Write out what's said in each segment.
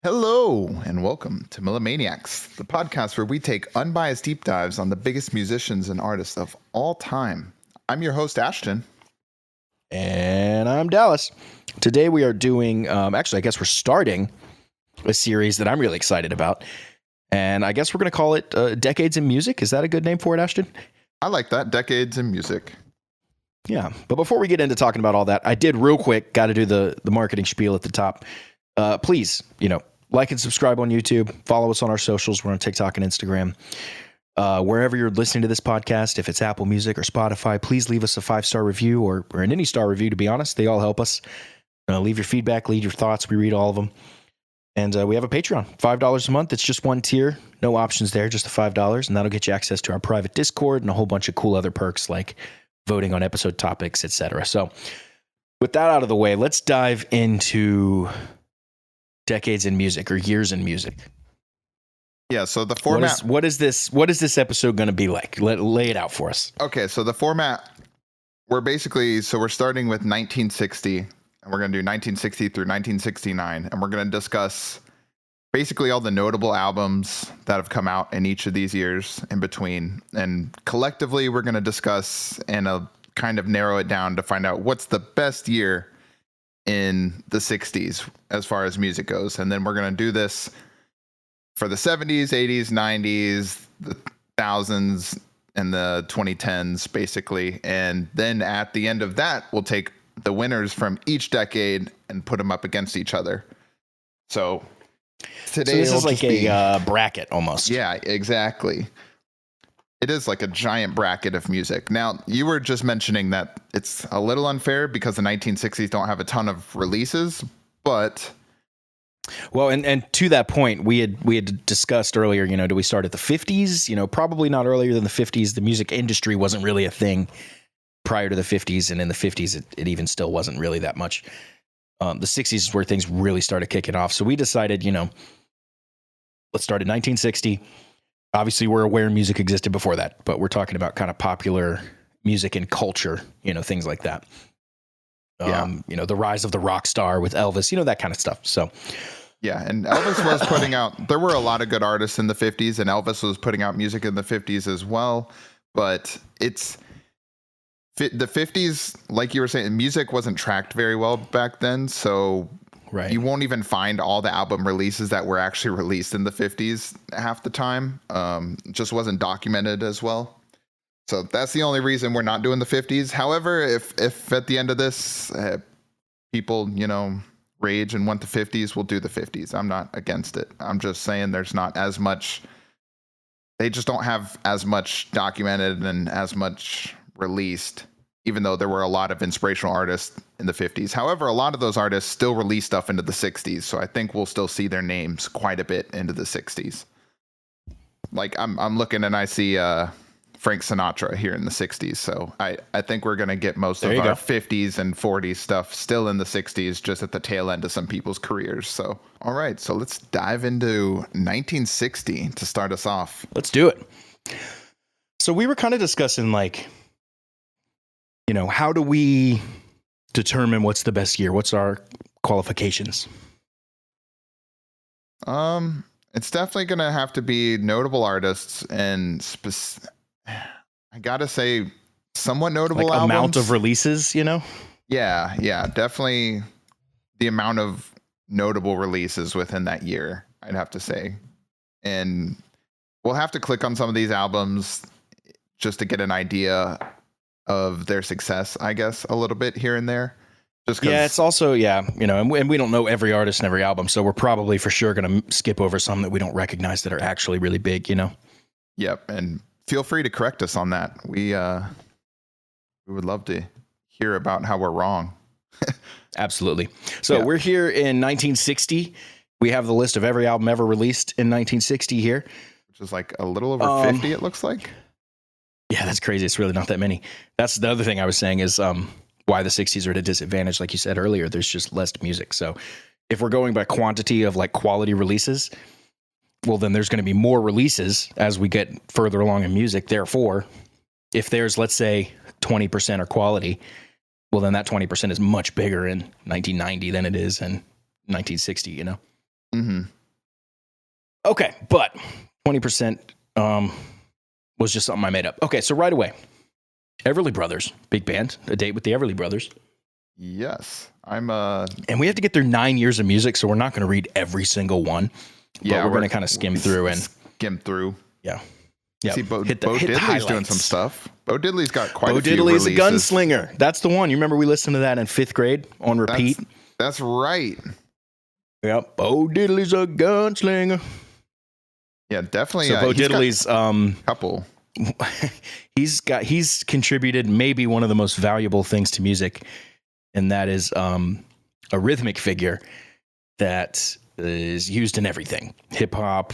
Hello, and welcome to Melomaniax, the podcast where we take unbiased deep dives on the biggest musicians and artists of all time. I'm your host, Ashton. And I'm Dallas. Today we are doing, I guess we're starting a series that I'm really excited about. And I guess we're going to call it Decades in Music. Is that a good name for it, Ashton? I like that, Decades in Music. Yeah. But before we get into talking about all that, I did real quick, got to do the marketing spiel at the top. Please, like and subscribe on YouTube. Follow us on our socials. We're on TikTok and Instagram. Wherever you're listening to this podcast, if it's Apple Music or Spotify, please leave us a 5-star review or an any star review, to be honest. They all help us. Leave your feedback, leave your thoughts. We read all of them. And we have a Patreon, $5 a month. It's just one tier. No options there, just the $5. And that'll get you access to our private Discord and a whole bunch of cool other perks like voting on episode topics, etc. So with that out of the way, let's dive into decades in music or years in music. Yeah, so the format... What is this episode going to be like? Lay it out for us. Okay, so the format, we're starting with 1960, and we're going to do 1960 through 1969, and we're going to discuss basically all the notable albums that have come out in each of these years in between. And collectively, we're going to discuss and kind of narrow it down to find out what's the best year in the 60s as far as music goes. And then we're going to do this for the 70s, 80s, 90s, the thousands, and the 2010s, basically. And then at the end of that, we'll take the winners from each decade and put them up against each other. So today this is like a bracket almost. Yeah, exactly. It is like a giant bracket of music. Now, you were just mentioning that it's a little unfair because the 1960s don't have a ton of releases, but... Well, and to that point, we had discussed earlier, do we start at the 50s? Probably not earlier than the 50s. The music industry wasn't really a thing prior to the 50s, and in the 50s, it even still wasn't really that much. The 60s is where things really started kicking off. So we decided, let's start in 1960. Obviously, we're aware music existed before that, but we're talking about kind of popular music and culture, things like that. The rise of the rock star with Elvis, that kind of stuff. So, yeah, and Elvis was putting out, there were a lot of good artists in the 50s, and Elvis was putting out music in the 50s as well. But the 50s, like you were saying, music wasn't tracked very well back then. So right. You won't even find all the album releases that were actually released in the 50s half the time. Just wasn't documented as well. So that's the only reason we're not doing the 50s. However, if at the end of this, people, rage and want the 50s, we'll do the 50s. I'm not against it. I'm just saying there's not as much. They just don't have as much documented and as much released, even though there were a lot of inspirational artists in the 50s. However, a lot of those artists still release stuff into the 60s. So I think we'll still see their names quite a bit into the 60s. Like I'm looking and I see Frank Sinatra here in the 60s. So I think we're going to get most of our 50s and 40s stuff still in the 60s, just at the tail end of some people's careers. So, all right. So let's dive into 1960 to start us off. Let's do it. So we were kind of discussing how do we determine what's the best year? What's our qualifications? It's definitely going to have to be notable artists and I gotta say, somewhat notable like albums. Amount of releases, Yeah, definitely the amount of notable releases within that year, I'd have to say. And we'll have to click on some of these albums just to get an idea of their success, I guess, a little bit here and there. Just it's also, and we don't know every artist and every album, so we're probably for sure going to skip over some that we don't recognize that are actually really big, Yep, and feel free to correct us on that. We would love to hear about how we're wrong. Absolutely. So we're here in 1960. We have the list of every album ever released in 1960 here. Which is like a little over 50, it looks like. Yeah, that's crazy. It's really not that many. That's the other thing I was saying is why the 60s are at a disadvantage. Like you said earlier, there's just less music. So if we're going by quantity of like quality releases, well, then there's going to be more releases as we get further along in music. Therefore, if there's, let's say, 20% are quality, well, then that 20% is much bigger in 1990 than it is in 1960, Mm-hmm. Okay, but 20% was just something I made up. Okay, so right away, Everly Brothers, big band, A Date with the Everly Brothers. Yes, I'm And we have to get through 9 years of music, so we're not going to read every single one. yeah, But we're going to kind of skim through and skim through. Yeah. See, Bo Diddley's doing some stuff. Bo Diddley's got quite a few releases. Bo Diddley's a gunslinger. That's the one. You remember we listened to that in 5th grade on repeat? That's right. Yep. Bo Diddley's a gunslinger. Yeah, definitely. So Bo Diddley's couple. he's contributed maybe one of the most valuable things to music, and that is a rhythmic figure that is used in everything. Hip hop.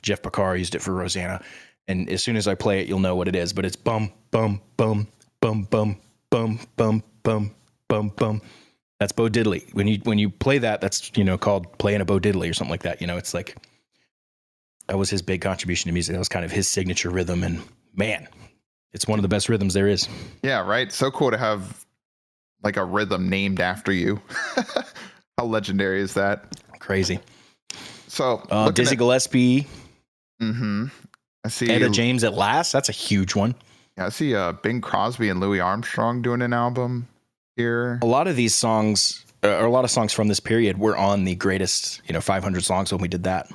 Jeff Beccari used it for Rosanna. And as soon as I play it, you'll know what it is. But it's bum, bum, bum, bum, bum, bum, bum, bum, bum, bum. That's Bo Diddley. When you play that, that's, called playing a Bo Diddley or something like that. It's like, that was his big contribution to music. That was kind of his signature rhythm. And man, it's one of the best rhythms there is. Yeah, right. So cool to have like a rhythm named after you. How legendary is that? Crazy. So Dizzy Gillespie. Mm-hmm. I see Etta James at Last. That's a huge one. Yeah, I see Bing Crosby and Louis Armstrong doing an album here. A lot of these songs, or a lot of songs from this period, were on the greatest, 500 songs when we did that.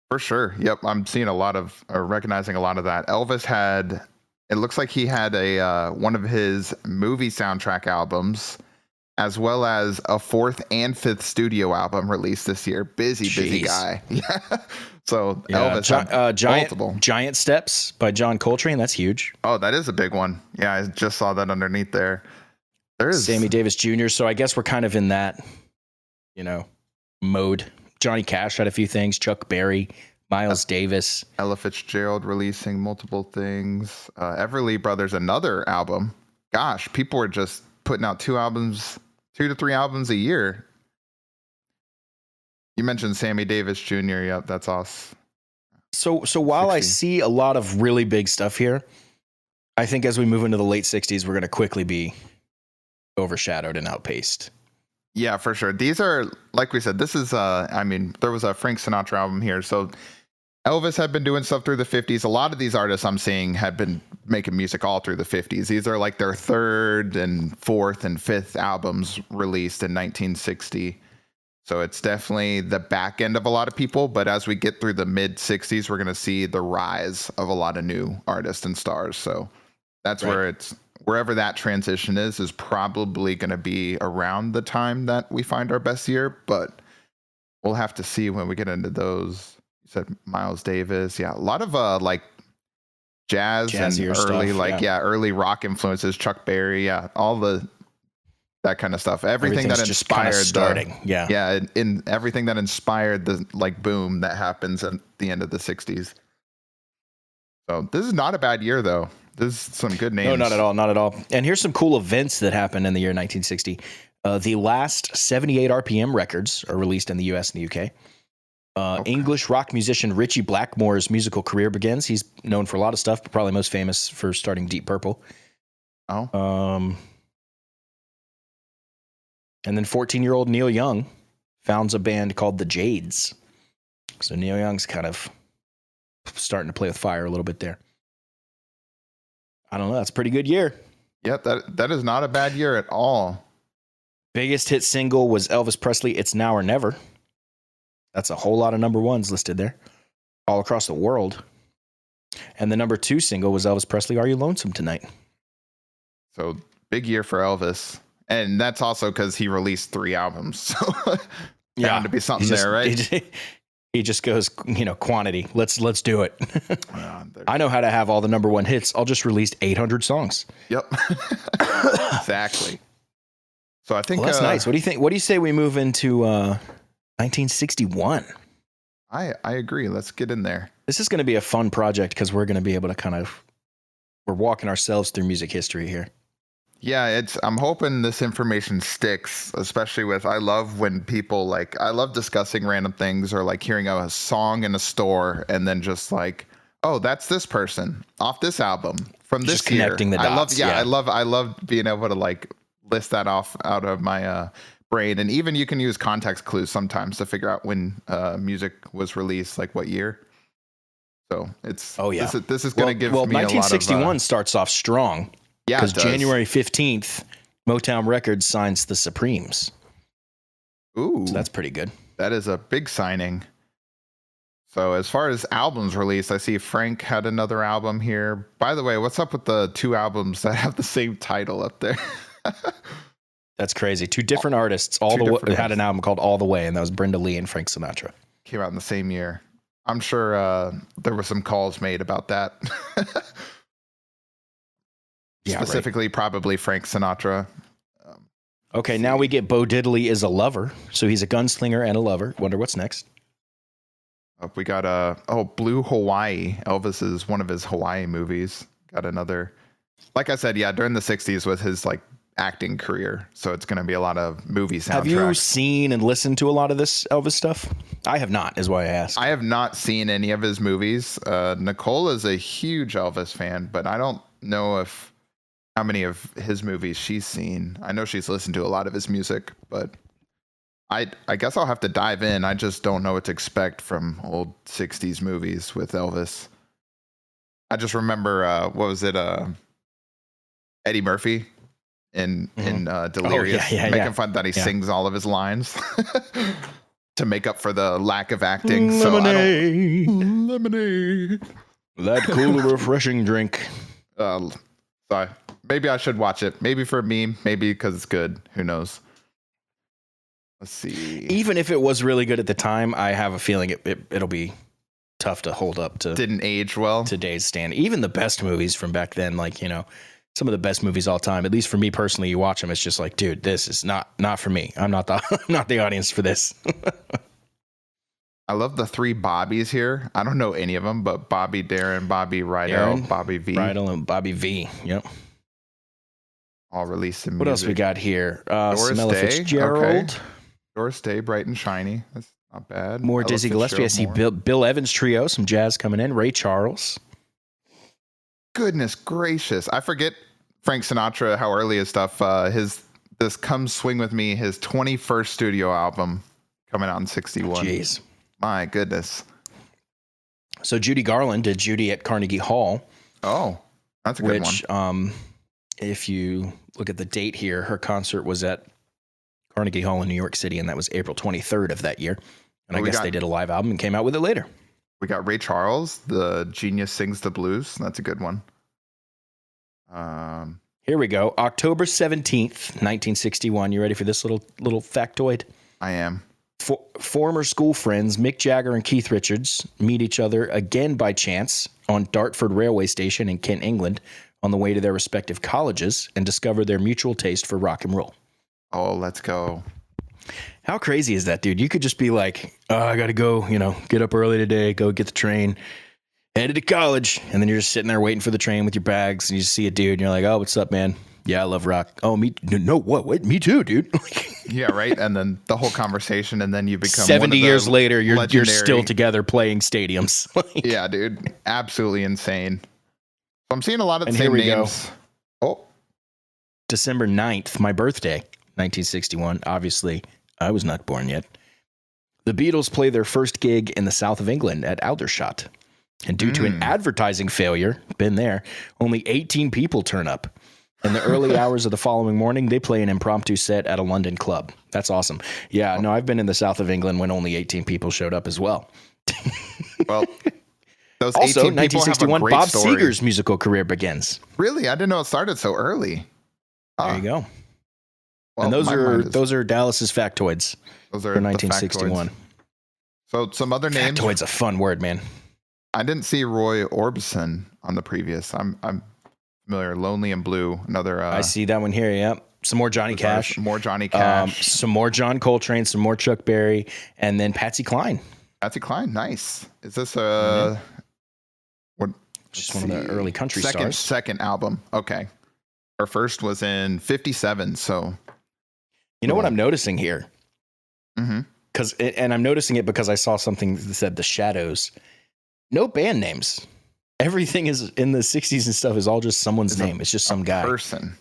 For sure. Yep, I'm seeing recognizing a lot of that. Elvis had. It looks like he had one of his movie soundtrack albums, as well as a 4th and 5th studio album released this year. Busy guy. Yeah. So Elvis, Giant Steps by John Coltrane. That's huge. Oh, that is a big one. Yeah, I just saw that underneath there. There is Sammy Davis Jr. So I guess we're kind of in that, mode. Johnny Cash had a few things. Chuck Berry, Miles Davis, Ella Fitzgerald releasing multiple things. Everly Brothers, another album. Gosh, people were just putting out 2 to 3 albums a year. You mentioned Sammy Davis Jr. Yep, that's us. So while 60. I see a lot of really big stuff here, I think as we move into the late 60s, we're going to quickly be overshadowed and outpaced. Yeah, for sure. These are, like we said, this is, there was a Frank Sinatra album here. So Elvis had been doing stuff through the 50s. A lot of these artists I'm seeing had been making music all through the 50s. These are like their 3rd and 4th and 5th albums released in 1960. So it's definitely the back end of a lot of people. But as we get through the mid 60s, we're going to see the rise of a lot of new artists and stars. So that's right. Wherever that transition is probably going to be around the time that we find our best year. But we'll have to see when we get into those. You said Miles Davis. Yeah, a lot of like jazz and early stuff, early rock influences. Chuck Berry. Yeah, all that kind of stuff. Everything that inspired in everything that inspired the like boom that happens at the end of the 60s. So this is not a bad year though. This is some good names. No, not at all. And here's some cool events that happened in the year 1960. The last 78 RPM records are released in the US and the UK. Okay. English rock musician Ritchie Blackmore's musical career begins. He's known for a lot of stuff, but probably most famous for starting Deep Purple. Oh. And then 14-year-old Neil Young founds a band called the Jades. So Neil Young's kind of starting to play with fire a little bit there. I don't know. That's a pretty good year. Yeah, that is not a bad year at all. Biggest hit single was Elvis Presley, It's Now or Never. That's a whole lot of number ones listed there all across the world. And the number 2 single was Elvis Presley, Are You Lonesome Tonight? So big year for Elvis. And that's also because he released 3 albums. So bound to be something there, right? He just goes, quantity. Let's do it. I know how to have all the number 1 hits. I'll just release 800 songs. Yep. Exactly. So I think that's nice. What do you think? What do you say we move into 1961? I agree. Let's get in there. This is going to be a fun project because we're going to be able to we're walking ourselves through music history here. Yeah, I'm hoping this information sticks, especially I love when people I love discussing random things or like hearing a song in a store and then just like, oh, that's this person off this album from this just connecting year. The dots. I love being able to like list that off out of my brain, and even you can use context clues sometimes to figure out when music was released, like what year. So it's this is going to give me a lot of 1961 starts off strong. Yeah, because January 15th, Motown Records signs the Supremes. Ooh, so that's pretty good. That is a big signing. So as far as albums released, I see Frank had another album here. By the way, what's up with the 2 albums that have the same title up there? That's crazy. 2 different artists had an album called All the Way, and that was Brenda Lee and Frank Sinatra. Came out in the same year. I'm sure there were some calls made about that. Specifically, probably Frank Sinatra. Okay, now we get Bo Diddley is a lover. So he's a gunslinger and a lover. Wonder what's next. We got Blue Hawaii. Elvis is one of his Hawaii movies. Got another. Like I said, yeah, during the 60s was his like acting career. So it's going to be a lot of movie soundtracks. Have you seen and listened to a lot of this Elvis stuff? I have not, is why I asked. I have not seen any of his movies. Nicole is a huge Elvis fan, but I don't know how many of his movies she's seen. I know she's listened to a lot of his music, but I guess I'll have to dive in. I just don't know what to expect from old 60s movies with Elvis. I just remember, what was it? Eddie Murphy in Delirious, making fun that he sings all of his lines to make up for the lack of acting. Lemonade. Lemonade. That cool, refreshing drink. So maybe I should watch it. Maybe for a meme, maybe because it's good. Who knows? Let's see. Even if it was really good at the time, I have a feeling it'll be tough to hold up to. Didn't age well. Today's stand. Even the best movies from back then, like, you know, some of the best movies all time, at least for me personally, you watch them, it's just like, dude, this is not for me. I'm not the audience for this. I love the 3 Bobbies here. I don't know any of them, but Bobby Darin, Bobby Rydell, Bobby V. Rydell and Bobby V. Yep. All released in music. What else we got here? Doris Smella Day. Fitzgerald. Okay. Doris Day, Bright and Shiny. That's not bad. More Dizzy Gillespie. I see Bill Evans Trio, some jazz coming in. Ray Charles. Goodness gracious. I forget Frank Sinatra, how early his stuff, this Come Swing With Me, his 21st studio album coming out in 61. Jeez. My goodness. So Judy Garland did Judy at Carnegie Hall. Oh, that's a good one. If you look at the date here, her concert was at Carnegie Hall in New York City, and that was April 23rd of that year. And I guess they did a live album and came out with it later. We got Ray Charles, The Genius Sings the Blues. That's a good one. Here we go. October 17th, 1961. You ready for this little factoid? I am. Former school friends Mick Jagger and Keith Richards meet each other again by chance on Dartford Railway Station in Kent, England, on the way to their respective colleges, and discover their mutual taste for rock and roll. Oh, let's go. How crazy is that, dude? You could just be like, oh, I got to go, get up early today, go get the train, headed to college. And then you're just sitting there waiting for the train with your bags, and you just see a dude, and you're like, oh, what's up, man? Yeah, I love rock. Oh, me? No, what? Me too, dude. Yeah, right. And then the whole conversation, and then you become 70 years later, you're still together playing stadiums. Yeah, dude. Absolutely insane. I'm seeing a lot of the same names. Oh. December 9th, my birthday, 1961. Obviously, I was not born yet. The Beatles play their first gig in the south of England at Aldershot. And due to an advertising failure, been there, only 18 people turn up. In the early hours of the following morning, they play an impromptu set at a London club. That's awesome. Yeah, no, I've been in the south of England when only 18 people showed up as well. Well, those also, 18 people 1961, have a great Bob story. Seger's musical career begins. Really? I didn't know it started so early. There you go. Well, and those are Dallas's factoids. Those are for 1961. So some other names. Factoid's a fun word, man. I didn't see Roy Orbison on the previous. I'm familiar. Lonely and Blue. Another. I see that one here. Yep. Some more Johnny Cash. More Johnny Cash. Some more John Coltrane. Some more Chuck Berry, and then Patsy Cline. Patsy Cline. Nice. Is this what? Just one of the early country stars. Second album. Okay. Our first was in 57. So. You know what I'm noticing here? Mm-hmm. And I'm noticing it because I saw something that said The Shadows. No band names. Everything is in the 60s and stuff is all just someone's name. It's just some guy. Person.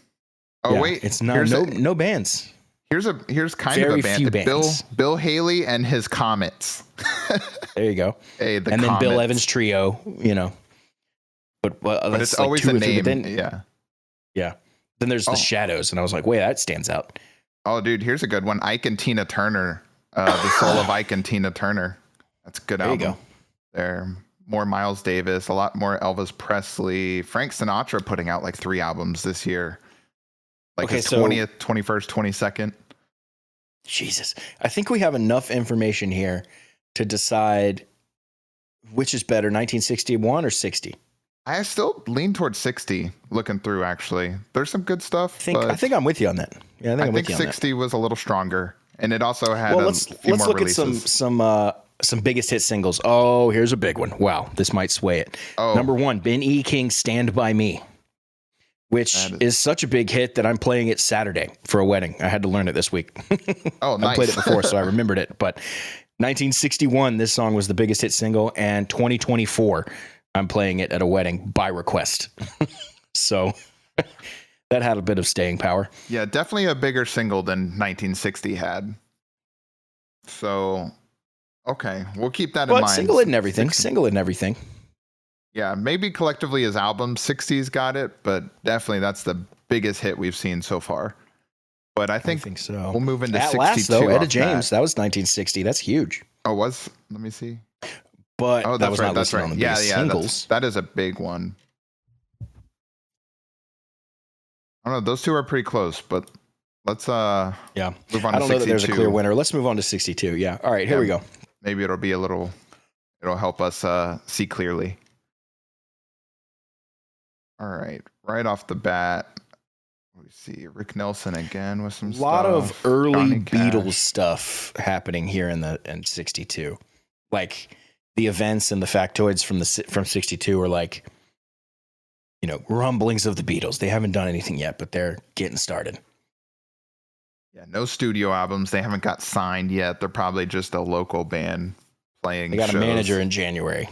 Oh, yeah, wait. It's not no bands. Here's kind Very of a few band. bands. Bill Haley and his Comets. There you go. Hey, and then Bill Comets. Evans Trio, But, But it's always a name. Yeah. Then there's the Shadows, and I was like, wait, that stands out. Oh, dude, here's a good one. Ike and Tina Turner. The Soul of Ike and Tina Turner. That's a good album. There you go. There. More Miles Davis, a lot more Elvis Presley. Frank Sinatra putting out like 3 albums this year. Like his 20th, 21st, 22nd. Jesus. I think we have enough information here to decide which is better, 1961 or 60. I still lean towards 60 looking through, actually. There's some good stuff. I think I'm with you on that. Yeah, I think 60 was a little stronger. And it also had let's look releases. At some biggest hit singles. Oh, here's a big one. Wow, this might sway it. Number 1, Ben E. King, Stand By Me, which is such a big hit that I'm playing it Saturday for a wedding. I had to learn it this week. Oh, nice. I played it before, so I remembered it. But 1961, this song was the biggest hit single, and 2024, I'm playing it at a wedding by request. So that had a bit of staying power. Yeah, definitely a bigger single than 1960 had. So, okay, we'll keep that in mind. Single it and everything. Single it and everything. Yeah, maybe collectively as albums, 60s got it, but definitely that's the biggest hit we've seen so far. But I think so. We'll move into At 62. Last, though, Etta James, that was 1960. That's huge. Oh, let me see. But that was not listed on the biggest singles. That is a big one. I don't know. Those 2 are pretty close, but let's move on to 62. I don't know that there's a clear winner. Let's move on to 62. Yeah. All right, here we go. Maybe it'll help us see clearly. All right. Right off the bat, we see Rick Nelson again with some stuff. A lot of early Johnny Beatles Cash. stuff happening here in 62. Like the events and the factoids from 62 are like, rumblings of the Beatles. They haven't done anything yet, but they're getting started. Yeah, no studio albums. They haven't got signed yet. They're probably just a local band playing They got shows. a manager in January.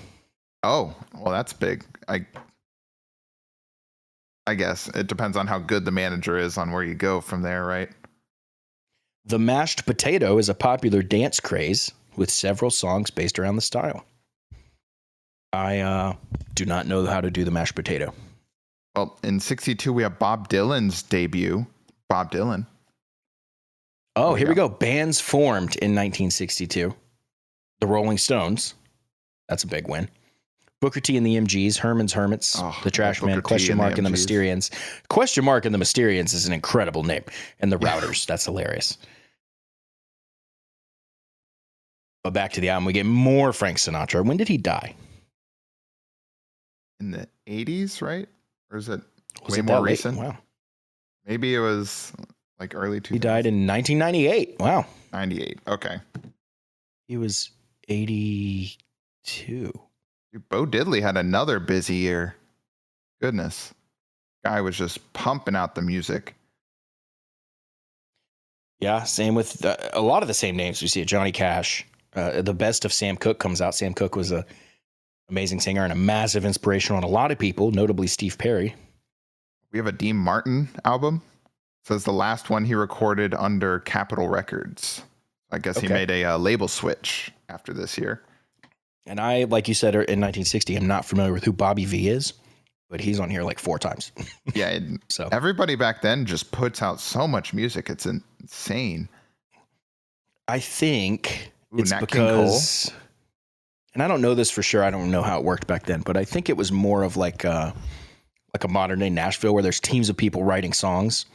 Oh, well, that's big. I guess it depends on how good the manager is on where you go from there, right? The mashed potato is a popular dance craze with several songs based around the style. I do not know how to do the mashed potato. Well, in 62, we have Bob Dylan's debut. Bob Dylan. Oh, here we go. Bands formed in 1962. The Rolling Stones. That's a big win. Booker T and the MGs, Herman's Hermits, the Trashmen, Question Mark and the Mysterians. Question Mark and the Mysterians is an incredible name. And the Routers. That's hilarious. But back to the album, we get more Frank Sinatra. When did he die? In the 80s, right? Or is it Was way it more that late? recent? Wow. Maybe it was like early 2000s. He died in 1998. Wow. 98. Okay. He was 82. Dude, Bo Diddley had another busy year. Goodness. Guy was just pumping out the music. Yeah, same with a lot of the same names we see at Johnny Cash. The best of Sam Cooke comes out. Sam Cooke was an amazing singer and a massive inspiration on a lot of people, notably Steve Perry. We have a Dean Martin album. It says the last one he recorded under Capitol Records. I guess he made a label switch after this year. And I, like you said, in 1960, I'm not familiar with who Bobby V is, but he's on here like 4 times. Yeah. So everybody back then just puts out so much music. It's insane. I think it's because, and I don't know this for sure. I don't know how it worked back then, but I think it was more of like a modern day Nashville where there's teams of people writing songs.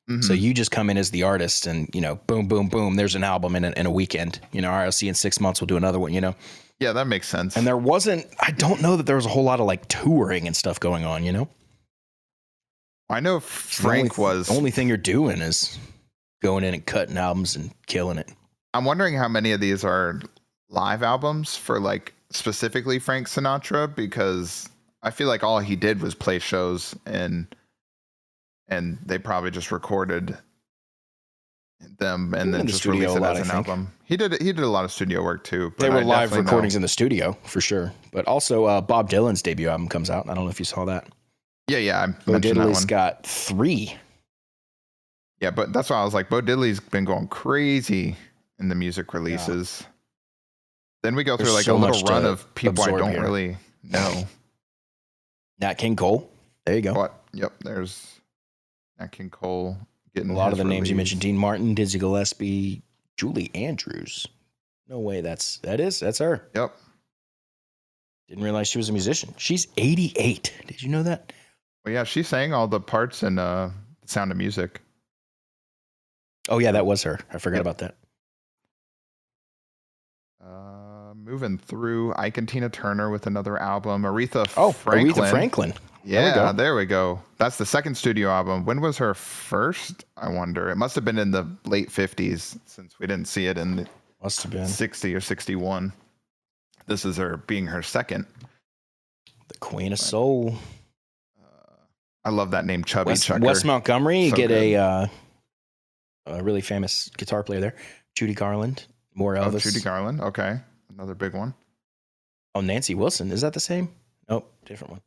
Mm-hmm. So you just come in as the artist and, boom, boom, boom. There's an album in a weekend. All right, I'll see you in 6 months. We'll do another one, Yeah, that makes sense. And I don't know that there was a whole lot of like touring and stuff going on, I know Frank was. The only thing you're doing is going in and cutting albums and killing it. I'm wondering how many of these are live albums for like specifically Frank Sinatra, because I feel like all he did was play shows and they probably just recorded them and then just released it as an album. He did a lot of studio work too. They were live recordings in the studio for sure. But also Bob Dylan's debut album comes out. I don't know if you saw that. Yeah, I Bo mentioned that Diddley's one. got 3. Yeah, but that's why I was like, Bo Diddley's been going crazy in the music releases. Yeah. Then we go through like a little run of people I don't really know. Nat King Cole. There you go. What? Yep. There's Nat King Cole getting a lot of the names you mentioned. Dean Martin, Dizzy Gillespie, Julie Andrews. No way. That's her. Yep. Didn't realize she was a musician. She's 88. Did you know that? Well, yeah, she sang all the parts in Sound of Music. Oh yeah, that was her. I forgot about that. Moving through, Ike and Tina Turner with another album. Aretha Franklin. Yeah, there we go. That's the second studio album. When was her first? I wonder. It must have been in the late 50s, since we didn't see it in the must have been 60 or 61. This is her being her second. The Queen of Soul. I love that name, Chubby Checker. Wes Montgomery. So get a really famous guitar player there. Judy Garland. More Elvis. Judy Garland. Okay. Another big one. Oh, Nancy Wilson. Is that the same? Nope. Different one.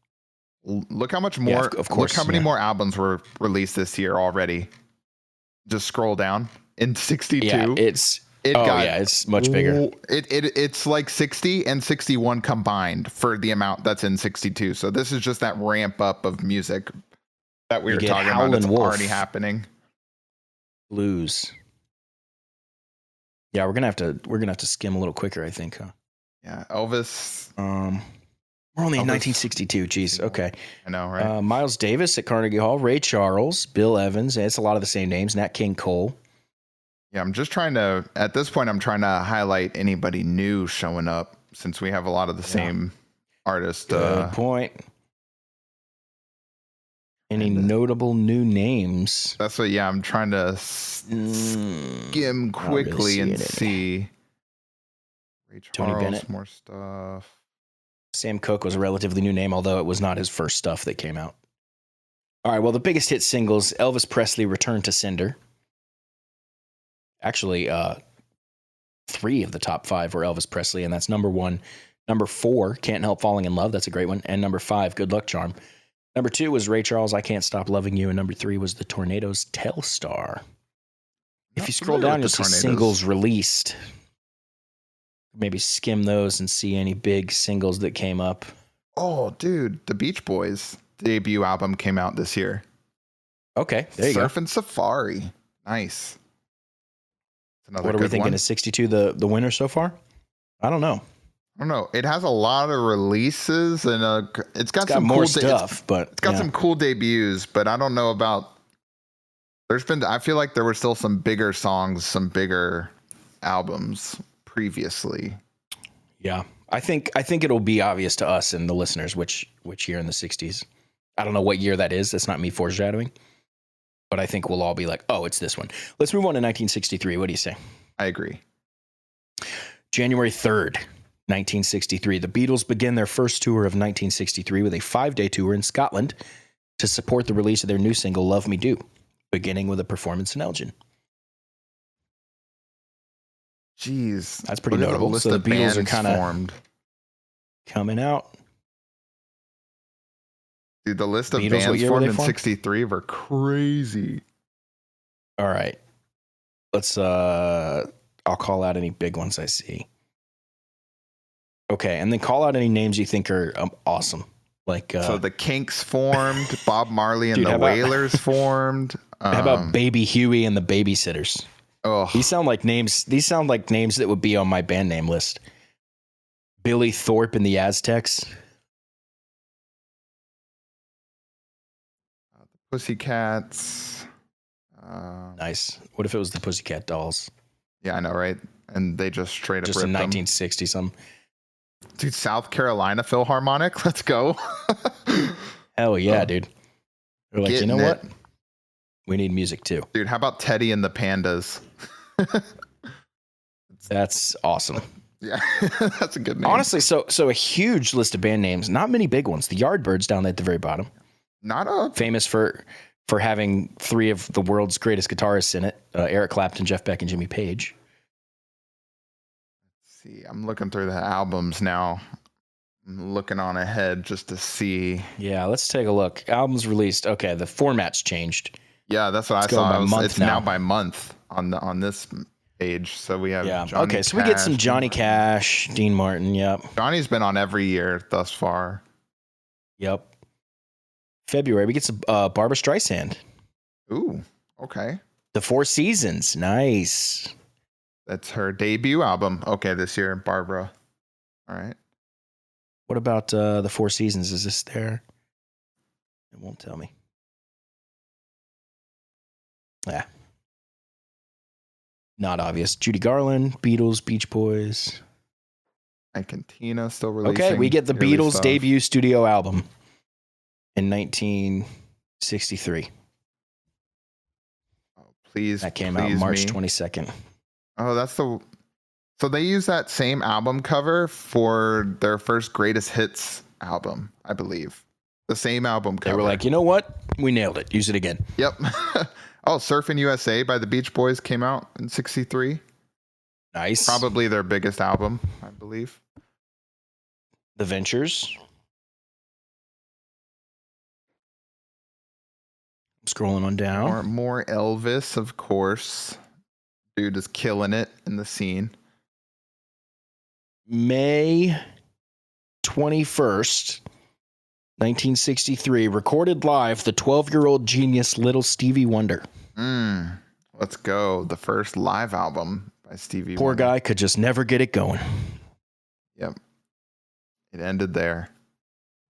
Look how much more. Yeah, of course. Look how many more albums were released this year already. Just scroll down. In 62. Yeah, it's much bigger. It's like 60 and 61 combined for the amount that's in 62. So this is just that ramp up of music that we were talking about. It's already happening. Blues. Yeah, we're gonna have to skim a little quicker, I think, huh? Yeah, Elvis. We're only in 1962. Jeez, okay. I know, right? Miles Davis at Carnegie Hall, Ray Charles, Bill Evans. It's a lot of the same names. Nat King Cole. Yeah, I'm just trying to. At this point, I'm trying to highlight anybody new showing up, since we have a lot of the same artists. Good point. Any notable new names? That's what. Yeah, I'm trying to skim quickly and see. Ray Charles, Tony Bennett, more stuff. Sam Cooke was a relatively new name, although it was not his first stuff that came out. All right. Well, the biggest hit singles: Elvis Presley, "Return to Sender." Actually, 3 of the top 5 were Elvis Presley, and that's number 1. Number 4, "Can't Help Falling in Love." That's a great one. And number 5, "Good Luck Charm." Number 2 was Ray Charles, "I Can't Stop Loving You." And number 3 was the Tornadoes' "Telstar." If you scroll down, you'll see singles released. Maybe skim those and see any big singles that came up. Oh, dude, the Beach Boys debut album came out this year. Okay, there you go. Surf and Safari. Nice. What are we thinking? Is 62 the winner so far? I don't know. It has a lot of releases and it's got some more cool stuff, but it's got some cool debuts. But I don't know about. I feel like there were still some bigger songs, some bigger albums previously. Yeah, I think it'll be obvious to us and the listeners which year in the 60s. I don't know what year that is. That's not me foreshadowing. But I think we'll all be like, oh, it's this one. Let's move on to 1963. What do you say? I agree. January 3rd, 1963. The Beatles begin their first tour of 1963 with a 5-day tour in Scotland to support the release of their new single, "Love Me Do," beginning with a performance in Elgin. Jeez. That's pretty notable. So the Beatles are kind of coming out. Dude, the list of bands formed in 63 were crazy. All right. I'll call out any big ones I see. Okay, and then call out any names you think are awesome. Like so the Kinks formed, Bob Marley and the Wailers formed. How about Baby Huey and the Babysitters? Oh, These sound like names that would be on my band name list. Billy Thorpe and the Aztecs. Pussycats. Nice. What if it was the Pussycat Dolls? Yeah, I know, right? And they just straight up just in 1960 some. Dude, South Carolina Philharmonic. Let's go. Hell yeah, dude. They're like, you know what? We need music too. Dude, how about Teddy and the Pandas? That's awesome. Yeah, that's a good name. Honestly, so a huge list of band names. Not many big ones. The Yardbirds down there at the very bottom. Famous for having 3 of the world's greatest guitarists in it: Eric Clapton, Jeff Beck, and Jimmy Page. Let's see, I'm looking through the albums now. I'm looking on ahead just to see. Yeah, let's take a look. Albums released. Okay, the format's changed. Yeah, that's what It's I going saw. by month It's now. now by month on this page. So we have Johnny Okay, so we get some Cash, Johnny Dean Cash, Dean Martin. Yep. Martin. Johnny's been on every year thus far. Yep. February, we get some Barbara Streisand. Ooh, okay. The Four Seasons. Nice. That's her debut album. Okay, this year, Barbara. All right. What about the Four Seasons? Is this there? It won't tell me. Yeah. Not obvious. Judy Garland, Beatles, Beach Boys. Ike and Tina still releasing. Okay, we get the yearly Beatles' stuff. debut studio album in 1963. Oh, please, That came out please March me. 22nd. Oh, that's the. So they use that same album cover for their first greatest hits album, I believe. The same album cover. They were like, you know what? We nailed it. Use it again. Yep. Oh, Surfin' USA by the Beach Boys came out in '63. Nice. Probably their biggest album, I believe. The Ventures. I'm scrolling on down. More Elvis, of course. Dude is killing it in the scene. May 21st, 1963, recorded live, the 12-year-old genius Little Stevie Wonder. Let's go. The first live album by Stevie Poor Wonder. guy could just never get it going. Yep. It ended there.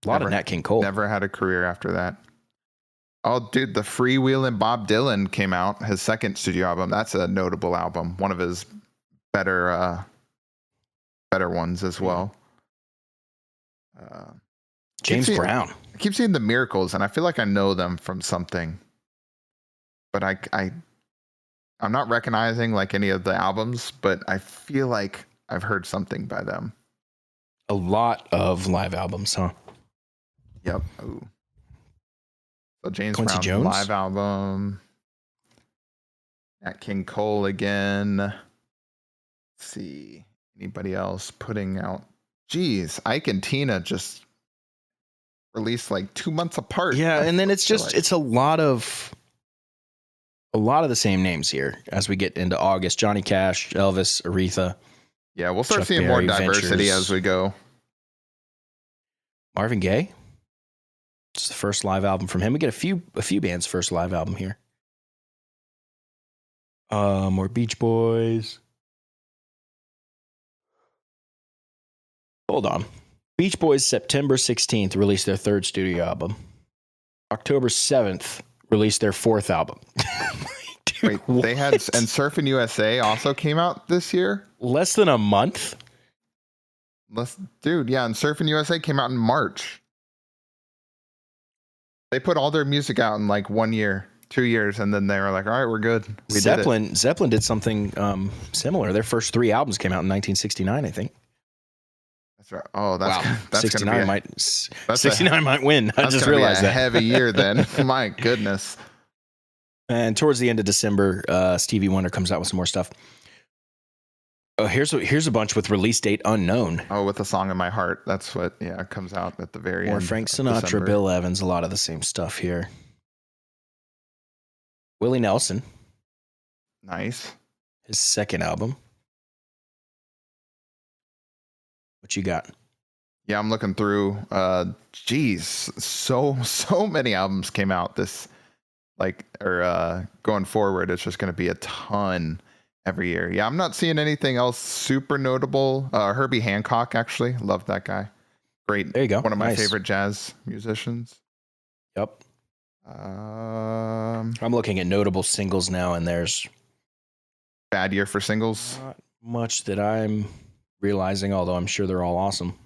A lot of Nat King Cole. Never had a career after that. Oh, dude, the Freewheelin' Bob Dylan came out, his second studio album. That's a notable album. One of his better ones as well. James Brown. I keep seeing the Miracles, and I feel like I know them from something, but I'm not recognizing like any of the albums, but I feel like I've heard something by them. A lot of live albums, huh? Yep. Ooh. So James Quincy Brown Jones? live album. Nat King Cole again. Let's see. Anybody else putting out? Geez, Ike and Tina just released like 2 months apart. Yeah, and then it's feel just like. it's a lot of the same names here as we get into August. Johnny Cash, Elvis, Aretha, Yeah, we'll start Chuck seeing Berry, more diversity Ventures. as we go. Marvin Gaye. It's the first live album from him. We get a few bands' first live album here. More Beach Boys. Hold on. Beach Boys September 16th released their third studio album. October 7th released their fourth album. Dude, Wait, they had, and Surfin' USA also came out this year? less than a month. Dude, yeah, and Surfin' USA came out in March. They put all their music out in like 1 year, 2 years, and then they were like, all right, we're good. We did it. Zeppelin did something similar. Their first three albums came out in 1969, I think. That's right. Oh, that's Wow. that's 69 gonna be a, 69 might win. I that's just gonna be realized a that. heavy year then. My goodness. And towards the end of December, Stevie Wonder comes out with some more stuff. Oh, here's a bunch with release date unknown. Oh, with a song in my heart. That's what comes out at the very More end. Frank of Sinatra, December. Bill Evans, a lot of the same stuff here. Willie Nelson, Nice. his second album. What you got? Yeah, I'm looking through. Geez, so many albums came out this going forward. It's just going to be a ton every year. Yeah, I'm not seeing anything else super notable. Herbie Hancock, actually, loved that guy. Great. There you go. One of my Nice. favorite jazz musicians. Yep. Bad I'm looking at notable singles now, and there's year for singles. not much that I'm realizing, although I'm sure they're all awesome.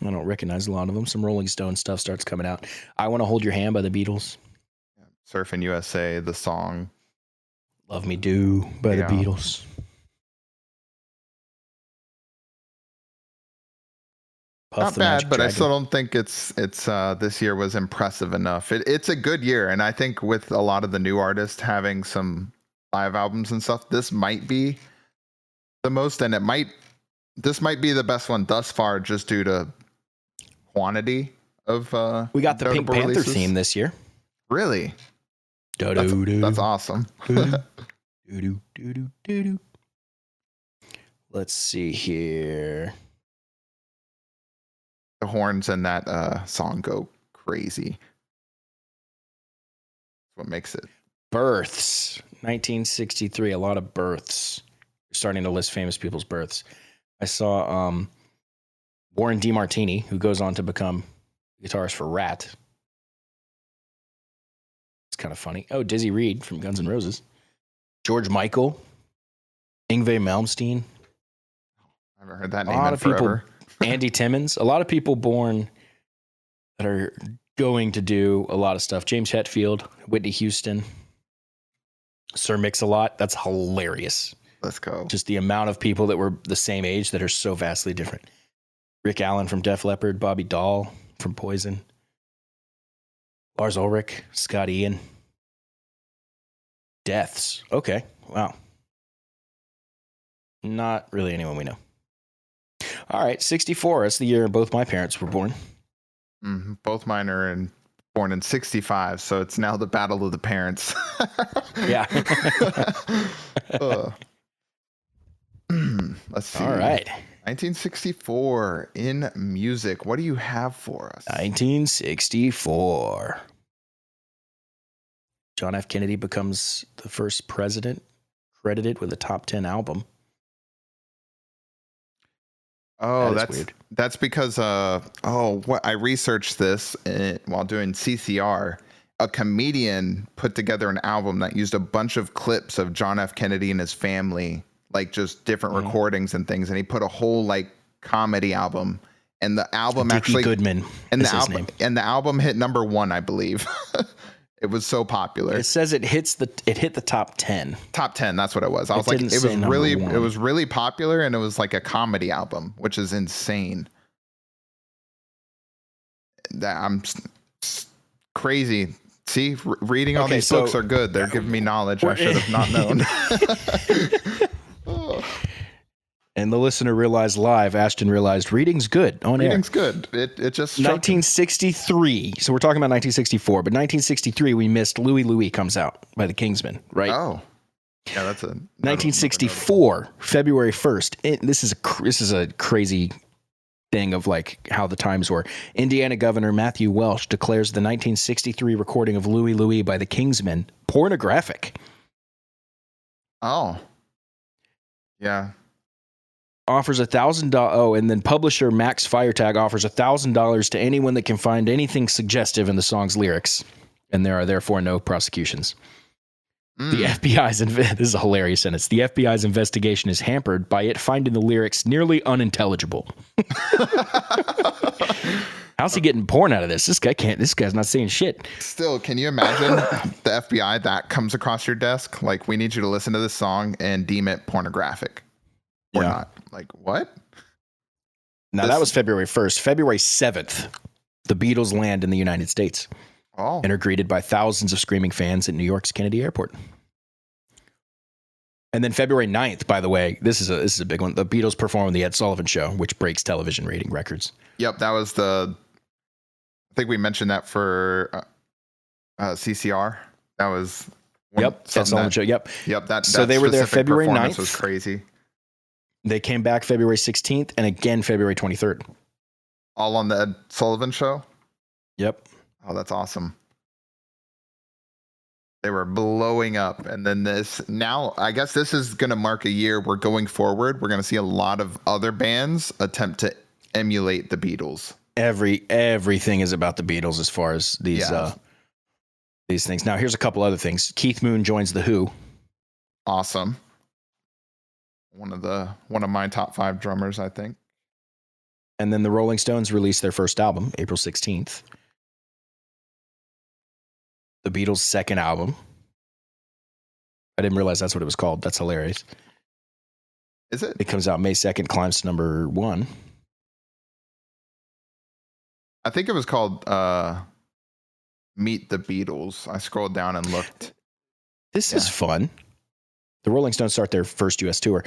I don't recognize a lot of them. Some Rolling Stone stuff starts coming out. I Want to Hold Your Hand by the Beatles. Surfing USA, the song. Love Me Do by Yeah. the Beatles. Puff Not the bad, Magic but I Dragon. still don't think it's this year was impressive enough. It's a good year, and I think with a lot of the new artists having some live albums and stuff, this might be the most, and this might be the best one thus far, just due to quantity of. We got the Pink notable Panther releases. theme this year. Really? That's awesome. Let's see here. The horns in that song go crazy. That's what makes it. Births. 1963. A lot of births. Starting to list famous people's births. I saw Warren DeMartini, who goes on to become guitarist for Rat. It's kind of funny. Oh, Dizzy Reed from Guns N' Roses. George Michael. Yngwie Malmsteen. I haven't heard that name in forever. Andy Timmons. A lot of people born that are going to do a lot of stuff. James Hetfield, Whitney Houston, Sir Mix-a-Lot. That's hilarious. Let's go. Just the amount of people that were the same age that are so vastly different. Rick Allen from Def Leppard, Bobby Dahl from Poison, Lars Ulrich, Scott Ian. Deaths. Okay. Wow. Not really anyone we know. All right, 64. That's the year both my parents were born. Mm-hmm. Both mine are born in 65, so it's now the battle of the parents. Yeah. Let's see. All right. 1964 in music. What do you have for us? 1964. John F. Kennedy becomes the first president credited with a top 10 album. Oh, that's weird. That's because what I researched this while doing CCR. A comedian put together an album that used a bunch of clips of John F. Kennedy and his family, like just different recordings and things, and he put a whole like comedy album. And the album Dickie actually Goodman and is the his album name. and the album hit number 1, I believe. It was so popular. It says it hit the top 10. Top 10, that's what it was. I was like, it was really popular, and it was like a comedy album, which is insane. I'm crazy. See, reading all these books are good. They're giving me knowledge I should have not known. And the listener realized live, Ashton realized reading's good on air. Reading's good. It just 1963. So we're talking about 1964, but 1963 we missed Louie Louie comes out by the Kingsmen, right? Oh. Yeah, that's 1964, February 1st. This is a crazy thing of like how the times were. Indiana Governor Matthew Welsh declares the 1963 recording of Louie Louie by the Kingsmen pornographic. Oh. Yeah. Offers $1,000. Oh, and then publisher Max Firetag offers $1,000 to anyone that can find anything suggestive in the song's lyrics, and there are therefore no prosecutions. The FBI's this is a hilarious sentence. The FBI's investigation is hampered by it finding the lyrics nearly unintelligible. How's he getting porn out of this? This guy's not saying shit. Still, can you imagine the FBI that comes across your desk? Like, we need you to listen to this song and deem it pornographic. Or not. Like, what? Now, that was February 1st. February 7th, the Beatles land in the United States and are greeted by thousands of screaming fans at New York's Kennedy Airport. And then February 9th, by the way, this is a big one. The Beatles perform on the Ed Sullivan Show, which breaks television rating records. Yep, that was I think we mentioned that for CCR. That was Ed Sullivan Show. Yep. So they were there February 9th. Was crazy. They came back February 16th and again February 23rd. All on the Ed Sullivan Show? Yep. Oh, that's awesome. They were blowing up. And then now I guess this is going to mark a year where going forward, we're going to see a lot of other bands attempt to emulate the Beatles. Everything is about the Beatles as far as these things. Now, here's a couple other things. Keith Moon joins The Who. Awesome. One of my top 5 drummers, I think. And then the Rolling Stones released their first album, April 16th. The Beatles' second album. I didn't realize that's what it was called. That's hilarious. Is it? It comes out May 2nd, climbs to number 1. I think it was called Meet the Beatles. I scrolled down and looked. This is fun. The Rolling Stones start their first U.S. tour.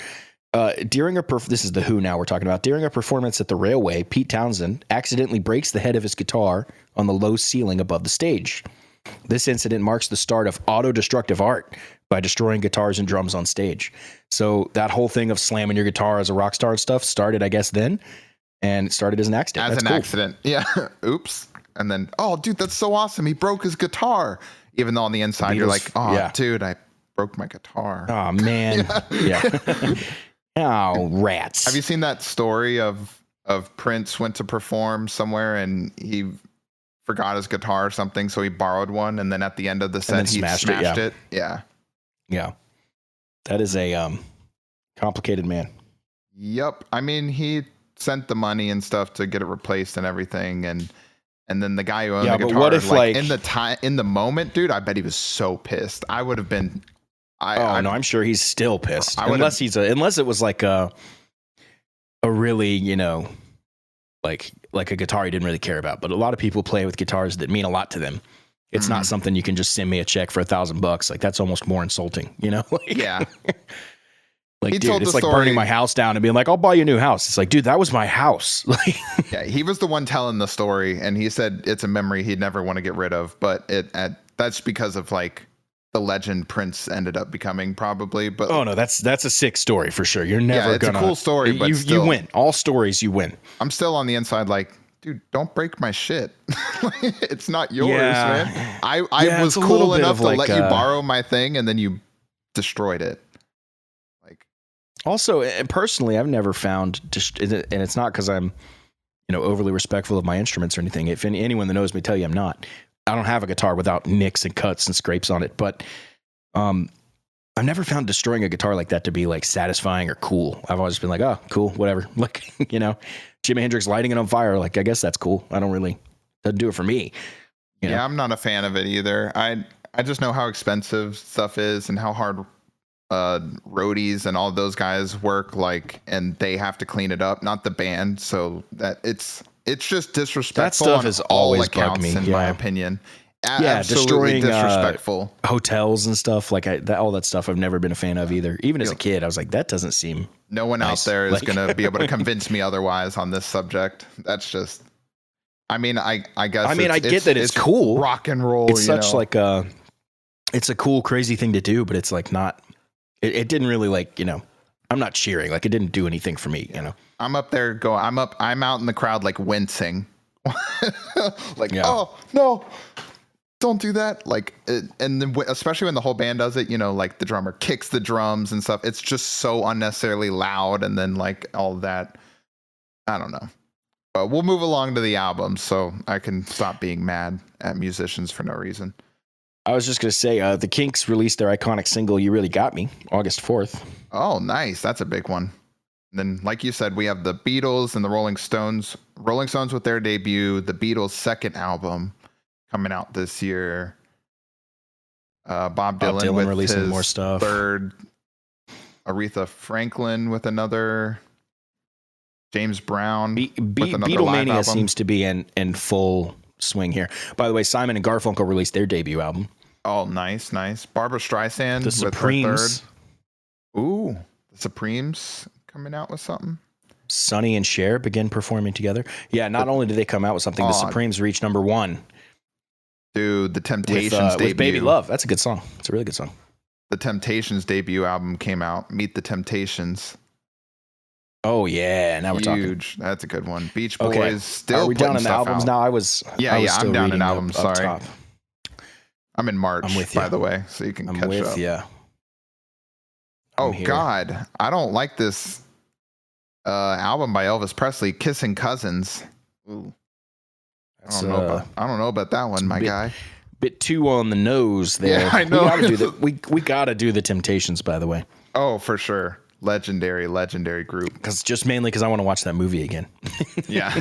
This is The Who now we're talking about. During a performance at the Railway, Pete Townsend accidentally breaks the head of his guitar on the low ceiling above the stage. This incident marks the start of auto-destructive art by destroying guitars and drums on stage. So that whole thing of slamming your guitar as a rock star and stuff started, I guess, then, and it started as an accident. As an accident. Yeah. Oops. And then, oh, dude, that's so awesome. He broke his guitar. Even though on the inside, you're like, oh, dude, I broke my guitar. Oh, man. Yeah. Oh, rats. Have you seen that story of Prince went to perform somewhere and he forgot his guitar or something, so he borrowed one, and then at the end of the set, he smashed it? Yeah. Yeah. That is a complicated man. Yep. I mean, he sent the money and stuff to get it replaced and everything, and then the guy who owned the guitar, but what if, like in the moment, dude, I bet he was so pissed. I would have been. I'm sure he's still pissed. Unless it was like a really, you know, like a guitar he didn't really care about. But a lot of people play with guitars that mean a lot to them. It's not something you can just send me a check for $1,000. Like, that's almost more insulting, you know? Like, yeah. Like, dude, it's like burning my house down and being like, I'll buy you a new house. It's like, dude, that was my house. Yeah, he was the one telling the story, and he said it's a memory he'd never want to get rid of. But that's because of like the legend Prince ended up becoming, probably. But oh no, that's a sick story for sure. You're never it's a cool story, but you win. All stories you win. I'm still on the inside like, dude, don't break my shit. It's not yours, man. I was cool enough to let you borrow my thing, and then you destroyed it. Like, also, personally, I've never found, and it's not because I'm, you know, overly respectful of my instruments or anything. If anyone that knows me tell you I'm not. I don't have a guitar without nicks and cuts and scrapes on it, but I've never found destroying a guitar like that to be like satisfying or cool. I've always been like, oh, cool, whatever. Like, you know, Jimi Hendrix lighting it on fire. Like, I guess that's cool. Doesn't do it for me. You know? Yeah, I'm not a fan of it either. I just know how expensive stuff is and how hard roadies and all those guys work, like, and they have to clean it up, not the band. So that it's just disrespectful. That stuff has always bugged me, in my opinion. Destroying disrespectful hotels and stuff like all that stuff I've never been a fan of either. Even as a kid, I was like, that doesn't seem. No one nice. out there is going to be able to convince me otherwise on this subject. That's just. I mean, I guess. I mean, I get that it's cool. Rock and roll. It's such like it's a cool, crazy thing to do, but it's like not. It didn't really like, you know. I'm not cheering. Like, it didn't do anything for me, you know. I'm up there going. I'm out in the crowd like wincing. Like, oh no, don't do that. Like, and then especially when the whole band does it, you know, like the drummer kicks the drums and stuff. It's just so unnecessarily loud, and then like all of that. I don't know. But we'll move along to the album so I can stop being mad at musicians for no reason. I was just going to say, the Kinks released their iconic single, You Really Got Me, August 4th. Oh, nice. That's a big one. And then, like you said, we have the Beatles and the Rolling Stones. Rolling Stones with their debut, the Beatles' second album coming out this year. Bob Dylan with releasing his more stuff. third. Aretha Franklin with another. James Brown with another Beatlemania seems to be in full swing here. By the way, Simon and Garfunkel released their debut album. Oh, nice. Barbra Streisand the Supremes. With her third. Ooh, the Supremes coming out with something. Sonny and Cher begin performing together. Yeah, not only did they come out with something, the Supremes reached number 1. Dude, the Temptations debut. With Baby Love. That's a good song. It's a really good song. The Temptations debut album came out. Meet the Temptations. Oh yeah, now we're talking. Huge. That's a good one. Beach Boys still. Are we down in the albums now? I'm down in albums. Sorry, top. I'm in March. I'm with you. By the way, so you can catch up. I'm with you. Oh God, I don't like this album by Elvis Presley, "Kissing Cousins." Ooh. I don't know about that one, my guy. Bit too on the nose there. Yeah, I know. We gotta do the Temptations, by the way. Oh, for sure. Legendary group. Because I want to watch that movie again. Yeah.